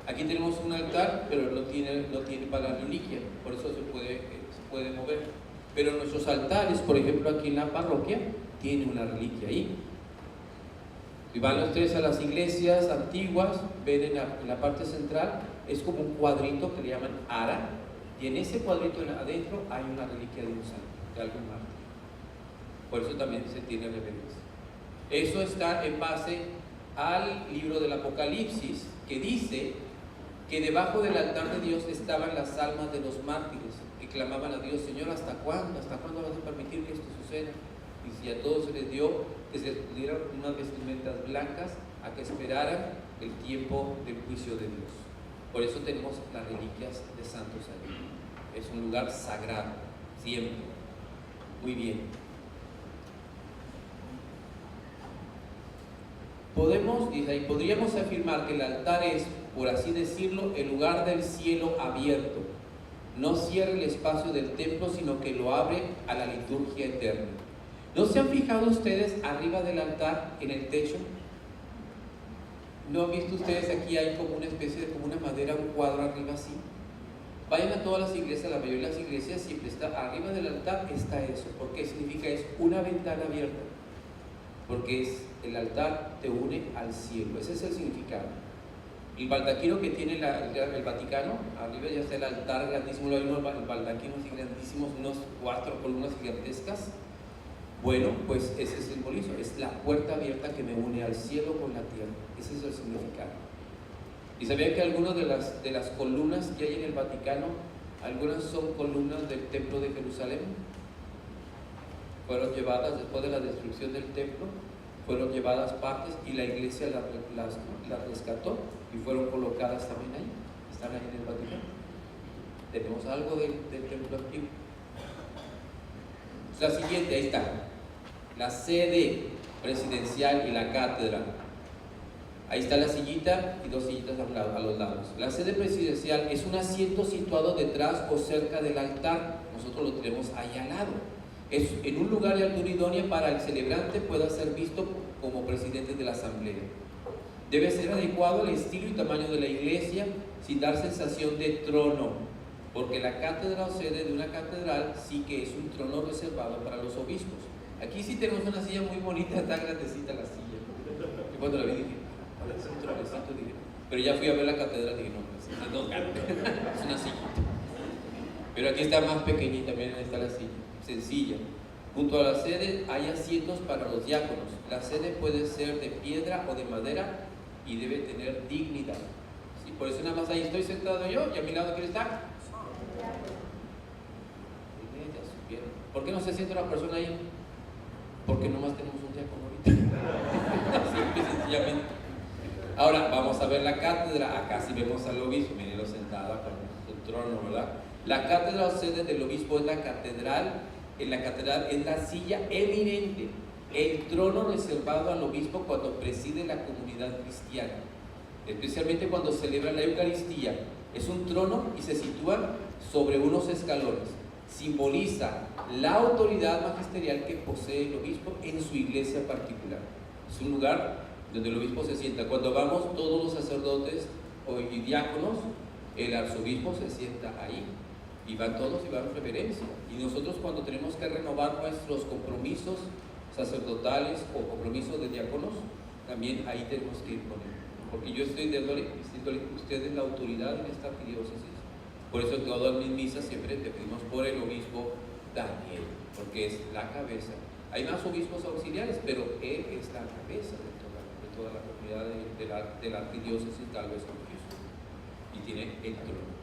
Aquí tenemos un altar, pero no tiene para la reliquia, por eso se puede mover. Pero nuestros altares, por ejemplo, aquí en la parroquia, tienen una reliquia ahí. Si van ustedes a las iglesias antiguas, ven en la parte central, es como un cuadrito que le llaman ara, y en ese cuadrito adentro hay una reliquia de un santo, de algún mártir. Por eso también se tiene reverencia. Eso está en base al libro del Apocalipsis, que dice que debajo del altar de Dios estaban las almas de los mártires, que clamaban a Dios: Señor, ¿hasta cuándo? ¿Hasta cuándo vas a permitir que esto suceda? Y si a todos se les dio que se dieran unas vestimentas blancas a que esperaran el tiempo del juicio de Dios. Por eso tenemos las reliquias de santos allí. Es un lugar sagrado, siempre. Muy bien. Podríamos afirmar que el altar es, por así decirlo, el lugar del cielo abierto. No cierra el espacio del templo, sino que lo abre a la liturgia eterna. ¿No se han fijado ustedes arriba del altar, en el techo? ¿No han visto ustedes aquí hay como una especie de, como una madera, un cuadro arriba así? Vayan a todas las iglesias, la mayoría de las iglesias siempre está arriba del altar, está eso. ¿Por qué significa? Es una ventana abierta. Porque el altar te une al cielo, ese es el significado. El baldaquino que tiene el Vaticano, arriba ya está el altar grandísimo, hay unos baldaquinos grandísimos, unos 4 columnas gigantescas. Bueno, pues ese es el simbolismo, es la puerta abierta que me une al cielo con la tierra, ese es el significado. ¿Y sabían que algunas de las columnas que hay en el Vaticano, algunas son columnas del templo de Jerusalén? Fueron llevadas después de la destrucción del templo, fueron llevadas partes y la iglesia las rescató y fueron colocadas también ahí, están ahí en el Vaticano. Tenemos algo del templo antiguo. La siguiente, ahí está, la sede presidencial y la cátedra. Ahí está la sillita y 2 sillitas a los lados. La sede presidencial es un asiento situado detrás o cerca del altar. Nosotros lo tenemos ahí al lado. Es en un lugar de altura idónea para el celebrante pueda ser visto como presidente de la asamblea. Debe ser adecuado al estilo y tamaño de la iglesia sin dar sensación de trono, porque la cátedra o sede de una catedral sí que es un trono reservado para los obispos. Aquí sí tenemos una silla muy bonita, está grandecita la silla. Y cuando la vi dije, parece un tronecito, dije. Pero ya fui a ver la catedral y dije, no, es una sillita. Pero aquí está más pequeñita, miren, ahí está la silla, sencilla. Junto a la sede hay asientos para los diáconos. La sede puede ser de piedra o de madera y debe tener dignidad. ¿Sí? Por eso nada más ahí estoy sentado yo y a mi lado, ¿quién está? qué no se sienta una persona ahí? Porque nomás tenemos un diácono ahorita. Simple y sencillamente. Ahora, vamos a ver la cátedra. Acá sí vemos al obispo, mírenlo sentada con su trono, ¿verdad? La cátedra o sede del obispo es la catedral. En la catedral es la silla eminente, el trono reservado al obispo cuando preside la comunidad cristiana, especialmente cuando celebra la Eucaristía. Es un trono y se sitúa sobre unos escalones. Simboliza la autoridad magisterial que posee el obispo en su iglesia particular. Es un lugar donde el obispo se sienta. Cuando vamos todos los sacerdotes y diáconos, el arzobispo se sienta ahí. Y van todos y van en reverencia. Y nosotros cuando tenemos que renovar nuestros compromisos sacerdotales o compromisos de diáconos, también ahí tenemos que ir con él. Porque yo estoy diciéndole a ustedes la autoridad en esta arquidiócesis. Por eso en todas mis misas siempre te pedimos por el obispo Daniel, porque es la cabeza. Hay más obispos auxiliares, pero él es la cabeza de toda la comunidad de la arquidiócesis de Galvez con Cristo. Y tiene el trono.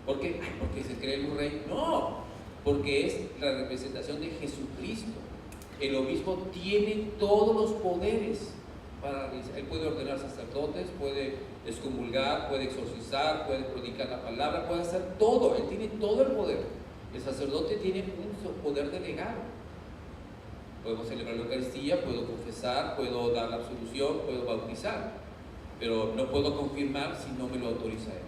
¿Por qué? Ay, porque se cree un rey. No, porque es la representación de Jesucristo. El obispo tiene todos los poderes para realizar. Él puede ordenar sacerdotes, puede excomulgar, puede exorcizar, puede predicar la palabra, puede hacer todo. Él tiene todo el poder. El sacerdote tiene un poder delegado. Podemos celebrar la Eucaristía, puedo confesar, puedo dar la absolución, puedo bautizar, pero no puedo confirmar si no me lo autoriza él.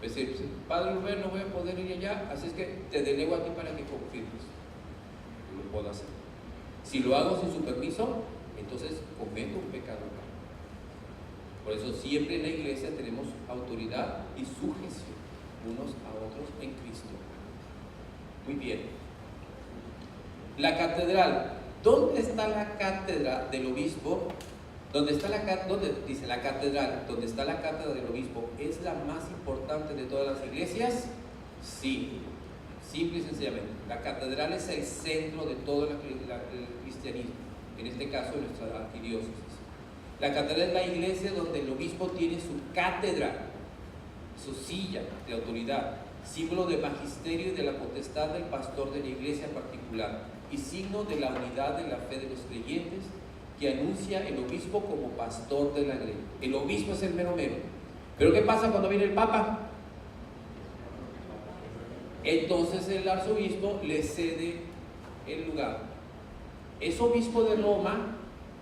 Es decir, Padre Rubén, no voy a poder ir allá, así es que te delego a ti para que confirmes. Yo lo puedo hacer. Si lo hago sin su permiso, entonces cometo un pecado. Por eso siempre en la iglesia tenemos autoridad y sujeción unos a otros en Cristo. Muy bien. La catedral. ¿Dónde está la cátedra del obispo? ¿Dónde dice la catedral? ¿Dónde está la cátedra del obispo? ¿Es la más importante de todas las iglesias? Sí. Simple y sencillamente. La catedral es el centro de todo el cristianismo. En este caso, nuestra arquidiócesis. La catedral es la iglesia donde el obispo tiene su cátedra, su silla de autoridad, símbolo de magisterio y de la potestad del pastor de la iglesia particular y signo de la unidad de la fe de los creyentes que anuncia el obispo como pastor de la iglesia. El obispo es el mero mero. Pero ¿qué pasa cuando viene el papa? Entonces el arzobispo le cede el lugar. Es obispo de Roma,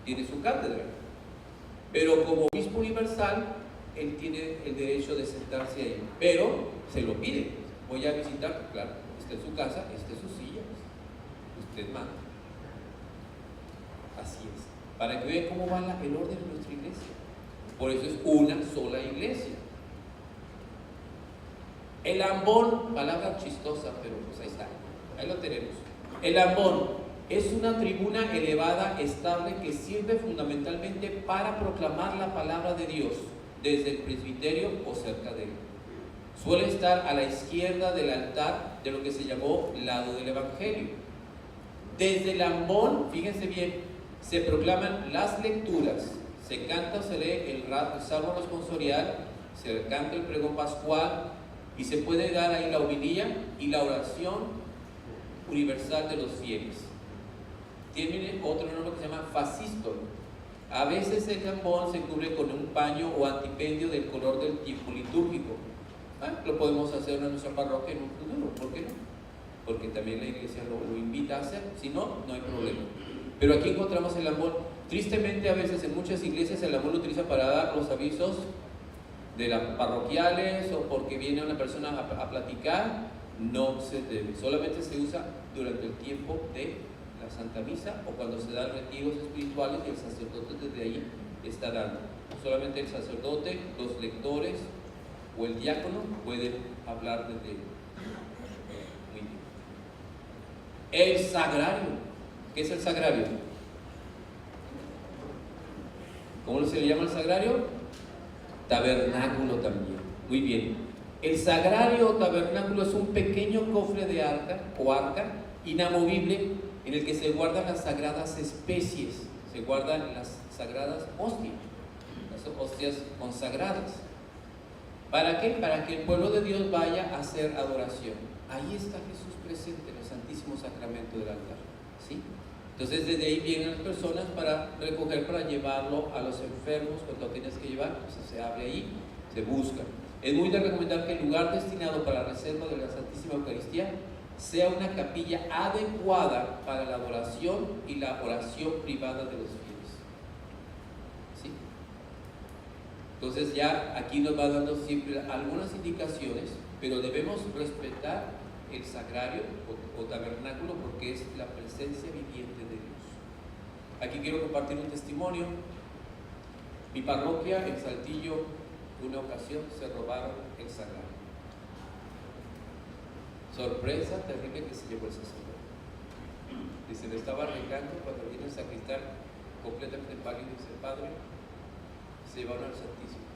tiene su cátedra, pero como obispo universal, él tiene el derecho de sentarse ahí, pero se lo pide. Voy a visitar, claro, está en su casa, está en su silla, usted manda. Así es, para que vean cómo va el orden de nuestra iglesia. Por eso es una sola iglesia. El ambón, palabra chistosa, pero pues ahí está, ahí lo tenemos. El ambón es una tribuna elevada, estable, que sirve fundamentalmente para proclamar la palabra de Dios desde el presbiterio o cerca de él. Suele estar a la izquierda del altar de lo que se llamó lado del evangelio. Desde el ambón, fíjense bien, se proclaman las lecturas, se canta o se lee el salmo responsorial, se canta el pregón pascual y se puede dar ahí la homilía y la oración universal de los fieles. Tiene otro nombre que se llama fasístol. A veces el ambón se cubre con un paño o antipendio del color del tiempo litúrgico. Lo podemos hacer en nuestra parroquia en un futuro, ¿por qué no? Porque también la iglesia lo invita a hacer, si no, no hay problema. Pero aquí encontramos el ambón. Tristemente a veces en muchas iglesias el ambón lo utiliza para dar los avisos de las parroquiales o porque viene una persona a platicar. No se debe, solamente se usa durante el tiempo de la Santa Misa o cuando se dan retiros espirituales y el sacerdote desde ahí está dando. Solamente el sacerdote, los lectores o el diácono pueden hablar desde él. Muy bien. El sagrario. ¿Qué es el sagrario? ¿Cómo se le llama el sagrario? Tabernáculo también. Muy bien. El sagrario o tabernáculo es un pequeño cofre de arca o arca inamovible en el que se guardan las sagradas especies, se guardan las sagradas hostias, las hostias consagradas. ¿Para qué? Para que el pueblo de Dios vaya a hacer adoración. ahí está Jesús presente en el Santísimo Sacramento del altar, ¿sí? Entonces desde ahí vienen las personas para recoger, para llevarlo a los enfermos cuando lo tienes que llevar. Entonces se abre ahí, se busca. Es muy de recomendar que el lugar destinado para la reserva de la Santísima Eucaristía sea una capilla adecuada para la adoración y la oración privada de los fieles, ¿sí? Entonces ya aquí nos va dando siempre algunas indicaciones, pero debemos respetar el sagrario o tabernáculo porque es la presencia viviente de Dios. Aquí quiero compartir un testimonio. Mi parroquia en Saltillo, una ocasión se robaron el sagrario. Sorpresa terrible que se llevó el sacerdote. Y se le estaba arreglando cuando viene el sacristán completamente pálido y dice: Padre, se llevaron al Santísimo,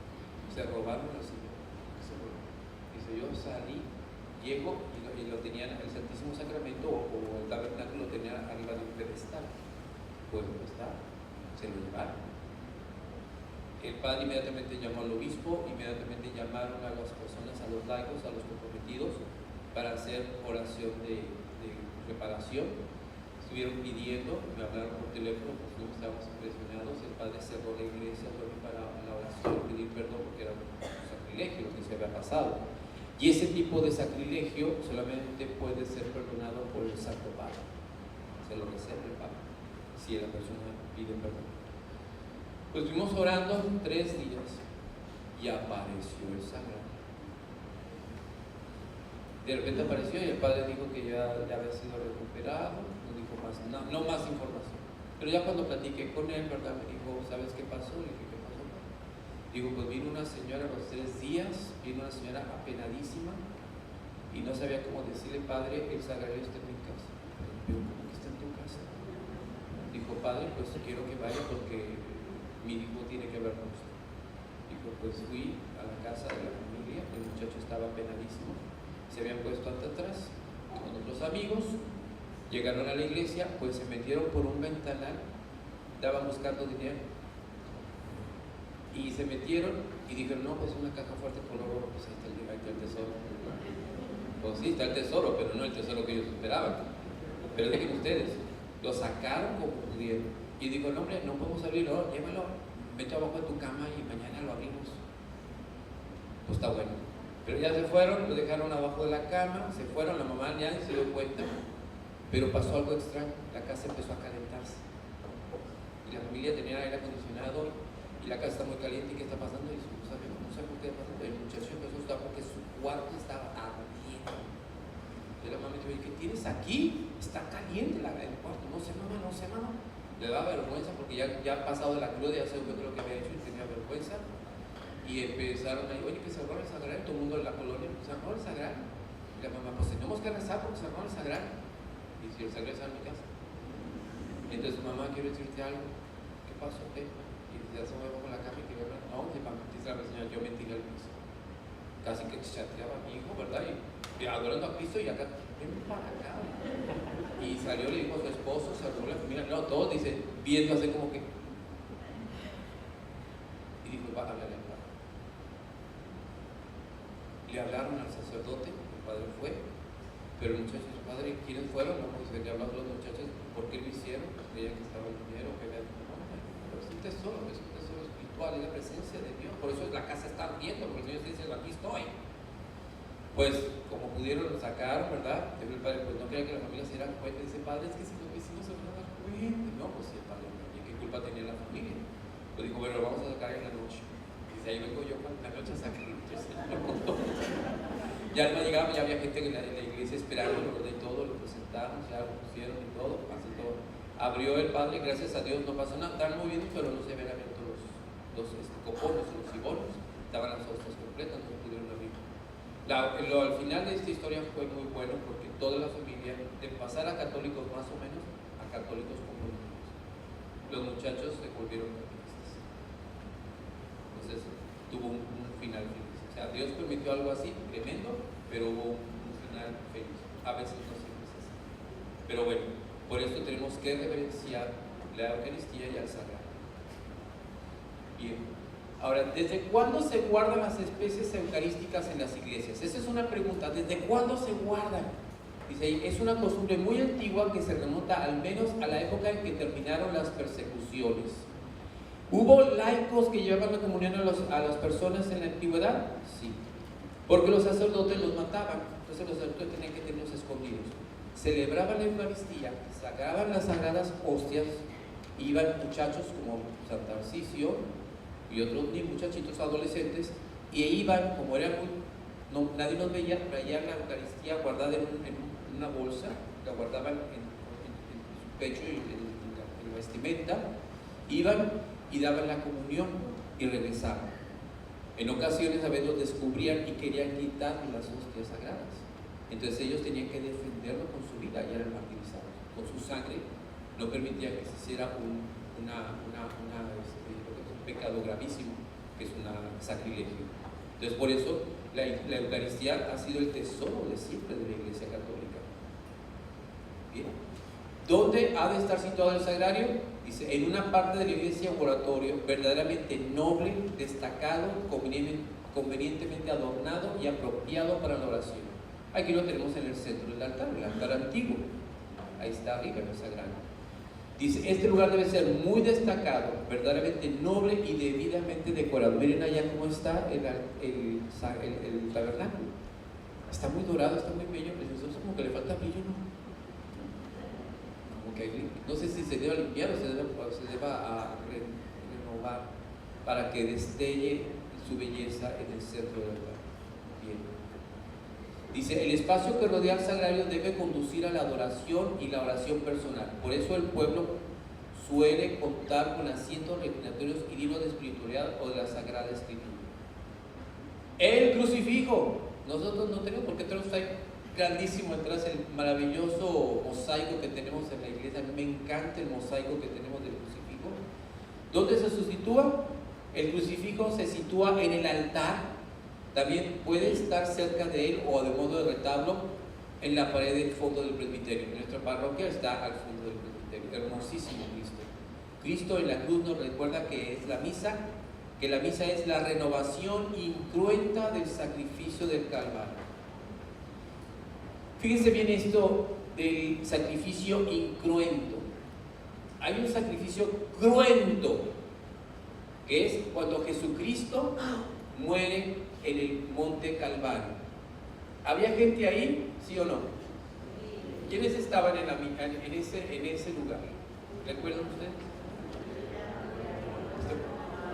se robaron al Señor. Dice: yo salí, llego y lo tenían, el Santísimo Sacramento o el tabernáculo lo tenían arriba de un pedestal. Pues no está, se lo llevaron. El padre inmediatamente llamó al obispo, inmediatamente llamaron a las personas, a los laicos, a los comprometidos, para hacer oración de reparación. Estuvieron pidiendo, me hablaron por teléfono, pues no estábamos impresionados. El padre cerró la iglesia solo para la oración, pedir perdón porque era un sacrilegio lo que se había pasado. Y ese tipo de sacrilegio solamente puede ser perdonado por el Santo Padre. Se lo reserva el Padre, si la persona pide perdón. Pues estuvimos orando 3 días y apareció el sagrario. De repente apareció y el padre dijo que ya había sido recuperado, no dijo más, no más información. Pero ya cuando platiqué con él, ¿verdad? Me dijo: ¿sabes qué pasó? Le dije: ¿qué pasó? Digo: pues vino una señora a los 3 días, vino una señora apenadísima y no sabía cómo decirle: Padre, el sagrario está en mi casa. Digo: ¿cómo que está en tu casa? Dijo: Padre, pues quiero que vaya porque mi hijo tiene que ver con usted. Dijo: pues fui a la casa de la familia, el muchacho estaba apenadísimo, se habían puesto hasta atrás con otros amigos, llegaron a la iglesia, pues se metieron por un ventanal, estaban buscando dinero y se metieron y dijeron: no, pues una caja fuerte con oro, pues ahí está el tesoro. Pues sí, está el tesoro, pero no el tesoro que ellos esperaban. Pero dejen ustedes, lo sacaron como pudieron y dijo: no, hombre, no podemos abrirlo, llévalo, vete abajo de tu cama y mañana lo abrimos. Pues está bueno. Pero ya se fueron, lo dejaron abajo de la cama, se fueron, la mamá ya se dio cuenta, pero pasó algo extraño, la casa empezó a calentarse y la familia tenía aire acondicionado y la casa está muy caliente. ¿Y qué está pasando? Y dice: no sé por qué está pasando. El muchacho empezó a asustar porque su cuarto estaba ardiendo. Y la mamá me dijo: ¿qué tienes aquí? Está caliente el cuarto. No sé, mamá. Le daba vergüenza porque ya ha pasado de la cruda, ya se lo que había hecho y tenía vergüenza. Y empezaron ahí: oye, que se roba el sagrario. Todo el mundo de la colonia: se roba el sagrario. Y la mamá: pues tenemos que rezar porque se roba el sagrario. Y si el sagrario está en mi casa. Y entonces: mamá, quiero decirte algo. ¿Qué pasó? ¿Qué? Y ya se me va con la cama y que hablar. No, dice la señora: yo me tiré al piso. Casi que chateaba a mi hijo, ¿verdad? Y adorando a Cristo y acá: ven para acá. Y salió, le dijo a su esposo, se arrugó la familia, no, todos dicen, viendo así como que. Y dijo: va a hablarle al padre. Le hablaron al sacerdote, el padre fue, pero el muchacho dice: padre, ¿quiénes fueron? No, pues le hablaron a los muchachos: ¿por qué lo hicieron? Pues creían que estaba el dinero, que había. No, pero es un tesoro espiritual, es la presencia de Dios. Por eso la casa está ardiendo, porque el Señor dice: aquí estoy. Pues como pudieron lo sacaron, ¿verdad? El padre pues no quería que la familia se diera cuenta. Dice: padre, es que si los vecinos se van a dar cuenta. No, pues sí, el padre, ¿y qué culpa tenía la familia? Pues dijo: bueno, lo vamos a sacar en la noche. Dice: ahí vengo yo en la noche a sacar. Ya no llegaba, ya había gente en la iglesia esperando, lo ordené todo, lo presentaron, ya lo pusieron y todo, así todo. Abrió el padre, gracias a Dios no pasó nada, estaban muy bien, pero no se habían abierto los copones, los cibonos, estaban las hostias completas, no pudieron abrir. Al final de esta historia fue muy bueno porque toda la familia, de pasar a católicos más o menos, a católicos comprometidos, los muchachos se volvieron católicos. Entonces tuvo un final feliz. O sea, Dios permitió algo así, tremendo, pero hubo un final feliz. A veces no siempre es así. Pero bueno, por esto tenemos que reverenciar la Eucaristía y al Sagrado. Bien, Ahora, ¿desde cuándo se guardan las especies eucarísticas en las iglesias? Esa es una pregunta. ¿Desde cuándo se guardan? Dice ahí, es una costumbre muy antigua que se remonta al menos a la época en que terminaron las persecuciones. ¿Hubo laicos que llevaban la comunión a las personas en la antigüedad? Sí. Porque los sacerdotes los mataban. Entonces los sacerdotes tenían que tenerlos escondidos. Celebraban la Eucaristía, sacaban las sagradas hostias, iban muchachos como San Tarcisio y otros muchachitos adolescentes, y iban, como eran nadie los veía, traían la Eucaristía guardada en una bolsa, la guardaban en su pecho y en la vestimenta, iban y daban la comunión y regresaban. En ocasiones a veces los descubrían y querían quitar las hostias sagradas. Entonces ellos tenían que defenderlo con su vida y eran martirizados. Con su sangre no permitían que se hiciera un pecado gravísimo, que es un sacrilegio. Entonces por eso la Eucaristía ha sido el tesoro de siempre de la Iglesia Católica. Bien. ¿Dónde ha de estar situado el sagrario? Dice, en una parte de la iglesia o oratorio verdaderamente noble, destacado, convenientemente adornado y apropiado para la oración. Aquí lo tenemos en el centro del altar, el altar antiguo. Ahí está arriba en el sagrario. Dice, este lugar debe ser muy destacado, verdaderamente noble y debidamente decorado. Miren allá cómo está el tabernáculo. Está muy dorado, está muy bello, precioso, como que le falta brillo, ¿no? No sé si se debe limpiar o se deba renovar para que destelle su belleza en el centro del altar. Bien. Dice, el espacio que rodea el sagrario debe conducir a la adoración y la oración personal. Por eso el pueblo suele contar con asientos reclinatorios y libros de espiritualidad o de la Sagrada Escritura. El crucifijo. Nosotros no tenemos, porque tenemos ahí grandísimo atrás el maravilloso mosaico que tenemos en la iglesia. A mí me encanta el mosaico que tenemos del crucifijo. ¿Dónde se sitúa? El crucifijo se sitúa en el altar. También puede estar cerca de él o de modo de retablo en la pared del fondo del presbiterio. Nuestra parroquia está al fondo del presbiterio. Hermosísimo Cristo. Cristo en la cruz nos recuerda que es la misa, que la misa es la renovación incruenta del sacrificio del Calvario. Fíjense bien esto del sacrificio incruento. Hay un sacrificio cruento, que es cuando Jesucristo muere en el monte Calvario. ¿Había gente ahí? ¿Sí o no? ¿Quiénes estaban en ese lugar? ¿Recuerdan ustedes?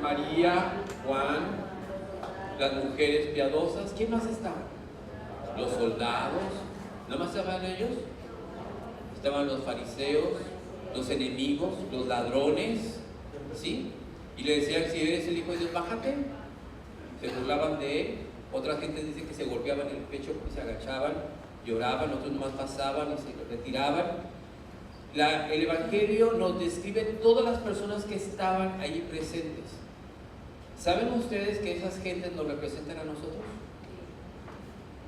María, Juan, las mujeres piadosas. ¿Quién más estaba? Los soldados. ¿No más estaban ellos? Estaban los fariseos, los enemigos, los ladrones, ¿sí? Y le decían, si eres el Hijo de Dios, bájate. Se burlaban de él. Otra gente dice que se golpeaban el pecho porque se agachaban, lloraban, otros nomás pasaban y se retiraban. El Evangelio nos describe todas las personas que estaban allí presentes. ¿Saben ustedes que esas gentes nos representan a nosotros?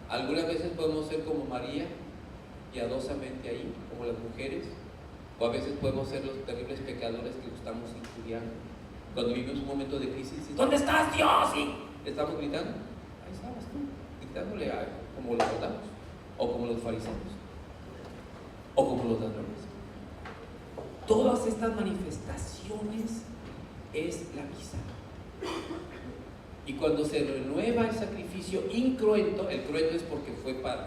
Algunas veces podemos ser como María, piadosamente ahí, como las mujeres, o a veces podemos ser los terribles pecadores que estamos injuriando. Cuando vivimos un momento de crisis, ¿dónde estás, Dios? Y estamos gritando, ahí estabas tú, gritándole a él, como los soldados, o como los fariseos, o como los ladrones. Todas estas manifestaciones es la misa. Y cuando se renueva el sacrificio incruento, el cruento es porque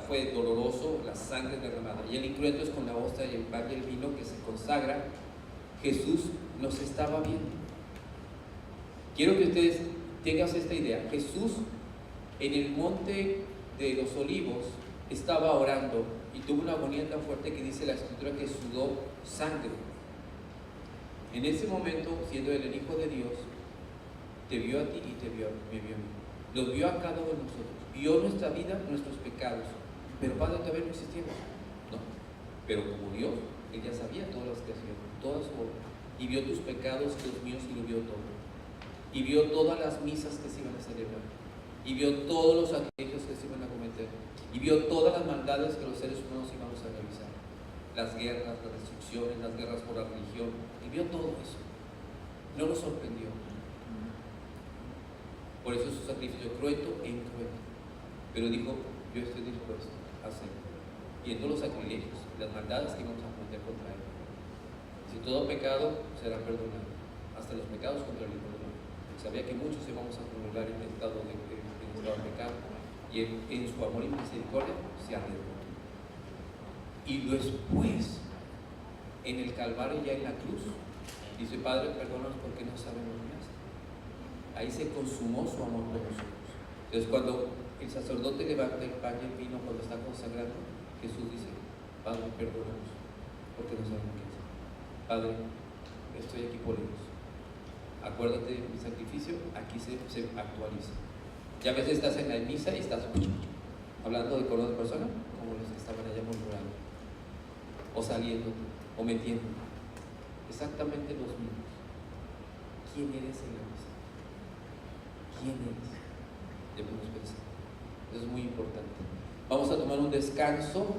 fue doloroso, la sangre derramada, y el incruento es con la hostia y el pan y el vino que se consagra. Jesús nos estaba viendo. Quiero que ustedes tengan esta idea. Jesús en el monte de los olivos estaba orando y tuvo una agonía tan fuerte que dice la escritura que sudó sangre. En ese momento, siendo él el Hijo de Dios, te vio a ti y me vio a mí. Nos vio a cada uno de nosotros. Vio nuestra vida, nuestros pecados. Pero Padre, todavía no existíamos. No. Pero como Dios, Él ya sabía todas las creaciones, toda su obra. Y vio tus pecados, los míos, y lo vio todo. Y vio todas las misas que se iban a celebrar. Y vio todos los sacrificios que se iban a cometer. Y vio todas las maldades que los seres humanos íbamos a realizar. Las guerras, las destrucciones, las guerras por la religión. Y vio todo eso. No nos sorprendió. Por eso es un sacrificio cruento e incruento. Pero dijo, yo estoy dispuesto a hacerlo. Y en todos los sacrilegios, las maldades que vamos a cometer contra él. Si todo pecado será perdonado, hasta los pecados contra el Hijo de Dios. Sabía que muchos íbamos a acumular en estado de pecado, y en su amor y misericordia se arriesgó. Y después, en el Calvario, ya en la cruz, dice, Padre, perdónanos porque no sabemos qué hacer. Ahí se consumó su amor por nosotros. Entonces, cuando el sacerdote levanta el pan y el vino cuando está consagrando, Jesús dice, Padre, perdónanos porque no sabemos qué hacer. Padre, estoy aquí por ellos. Acuérdate de mi sacrificio, aquí se actualiza. Ya a veces estás en la misa y estás hablando con otra persona, como los que estaban allá murmurando, o saliendo, o metiendo. Exactamente los mismos. ¿Quién eres en la misa? ¿Quién eres? Debemos pensar. Eso es muy importante. Vamos a tomar un descanso.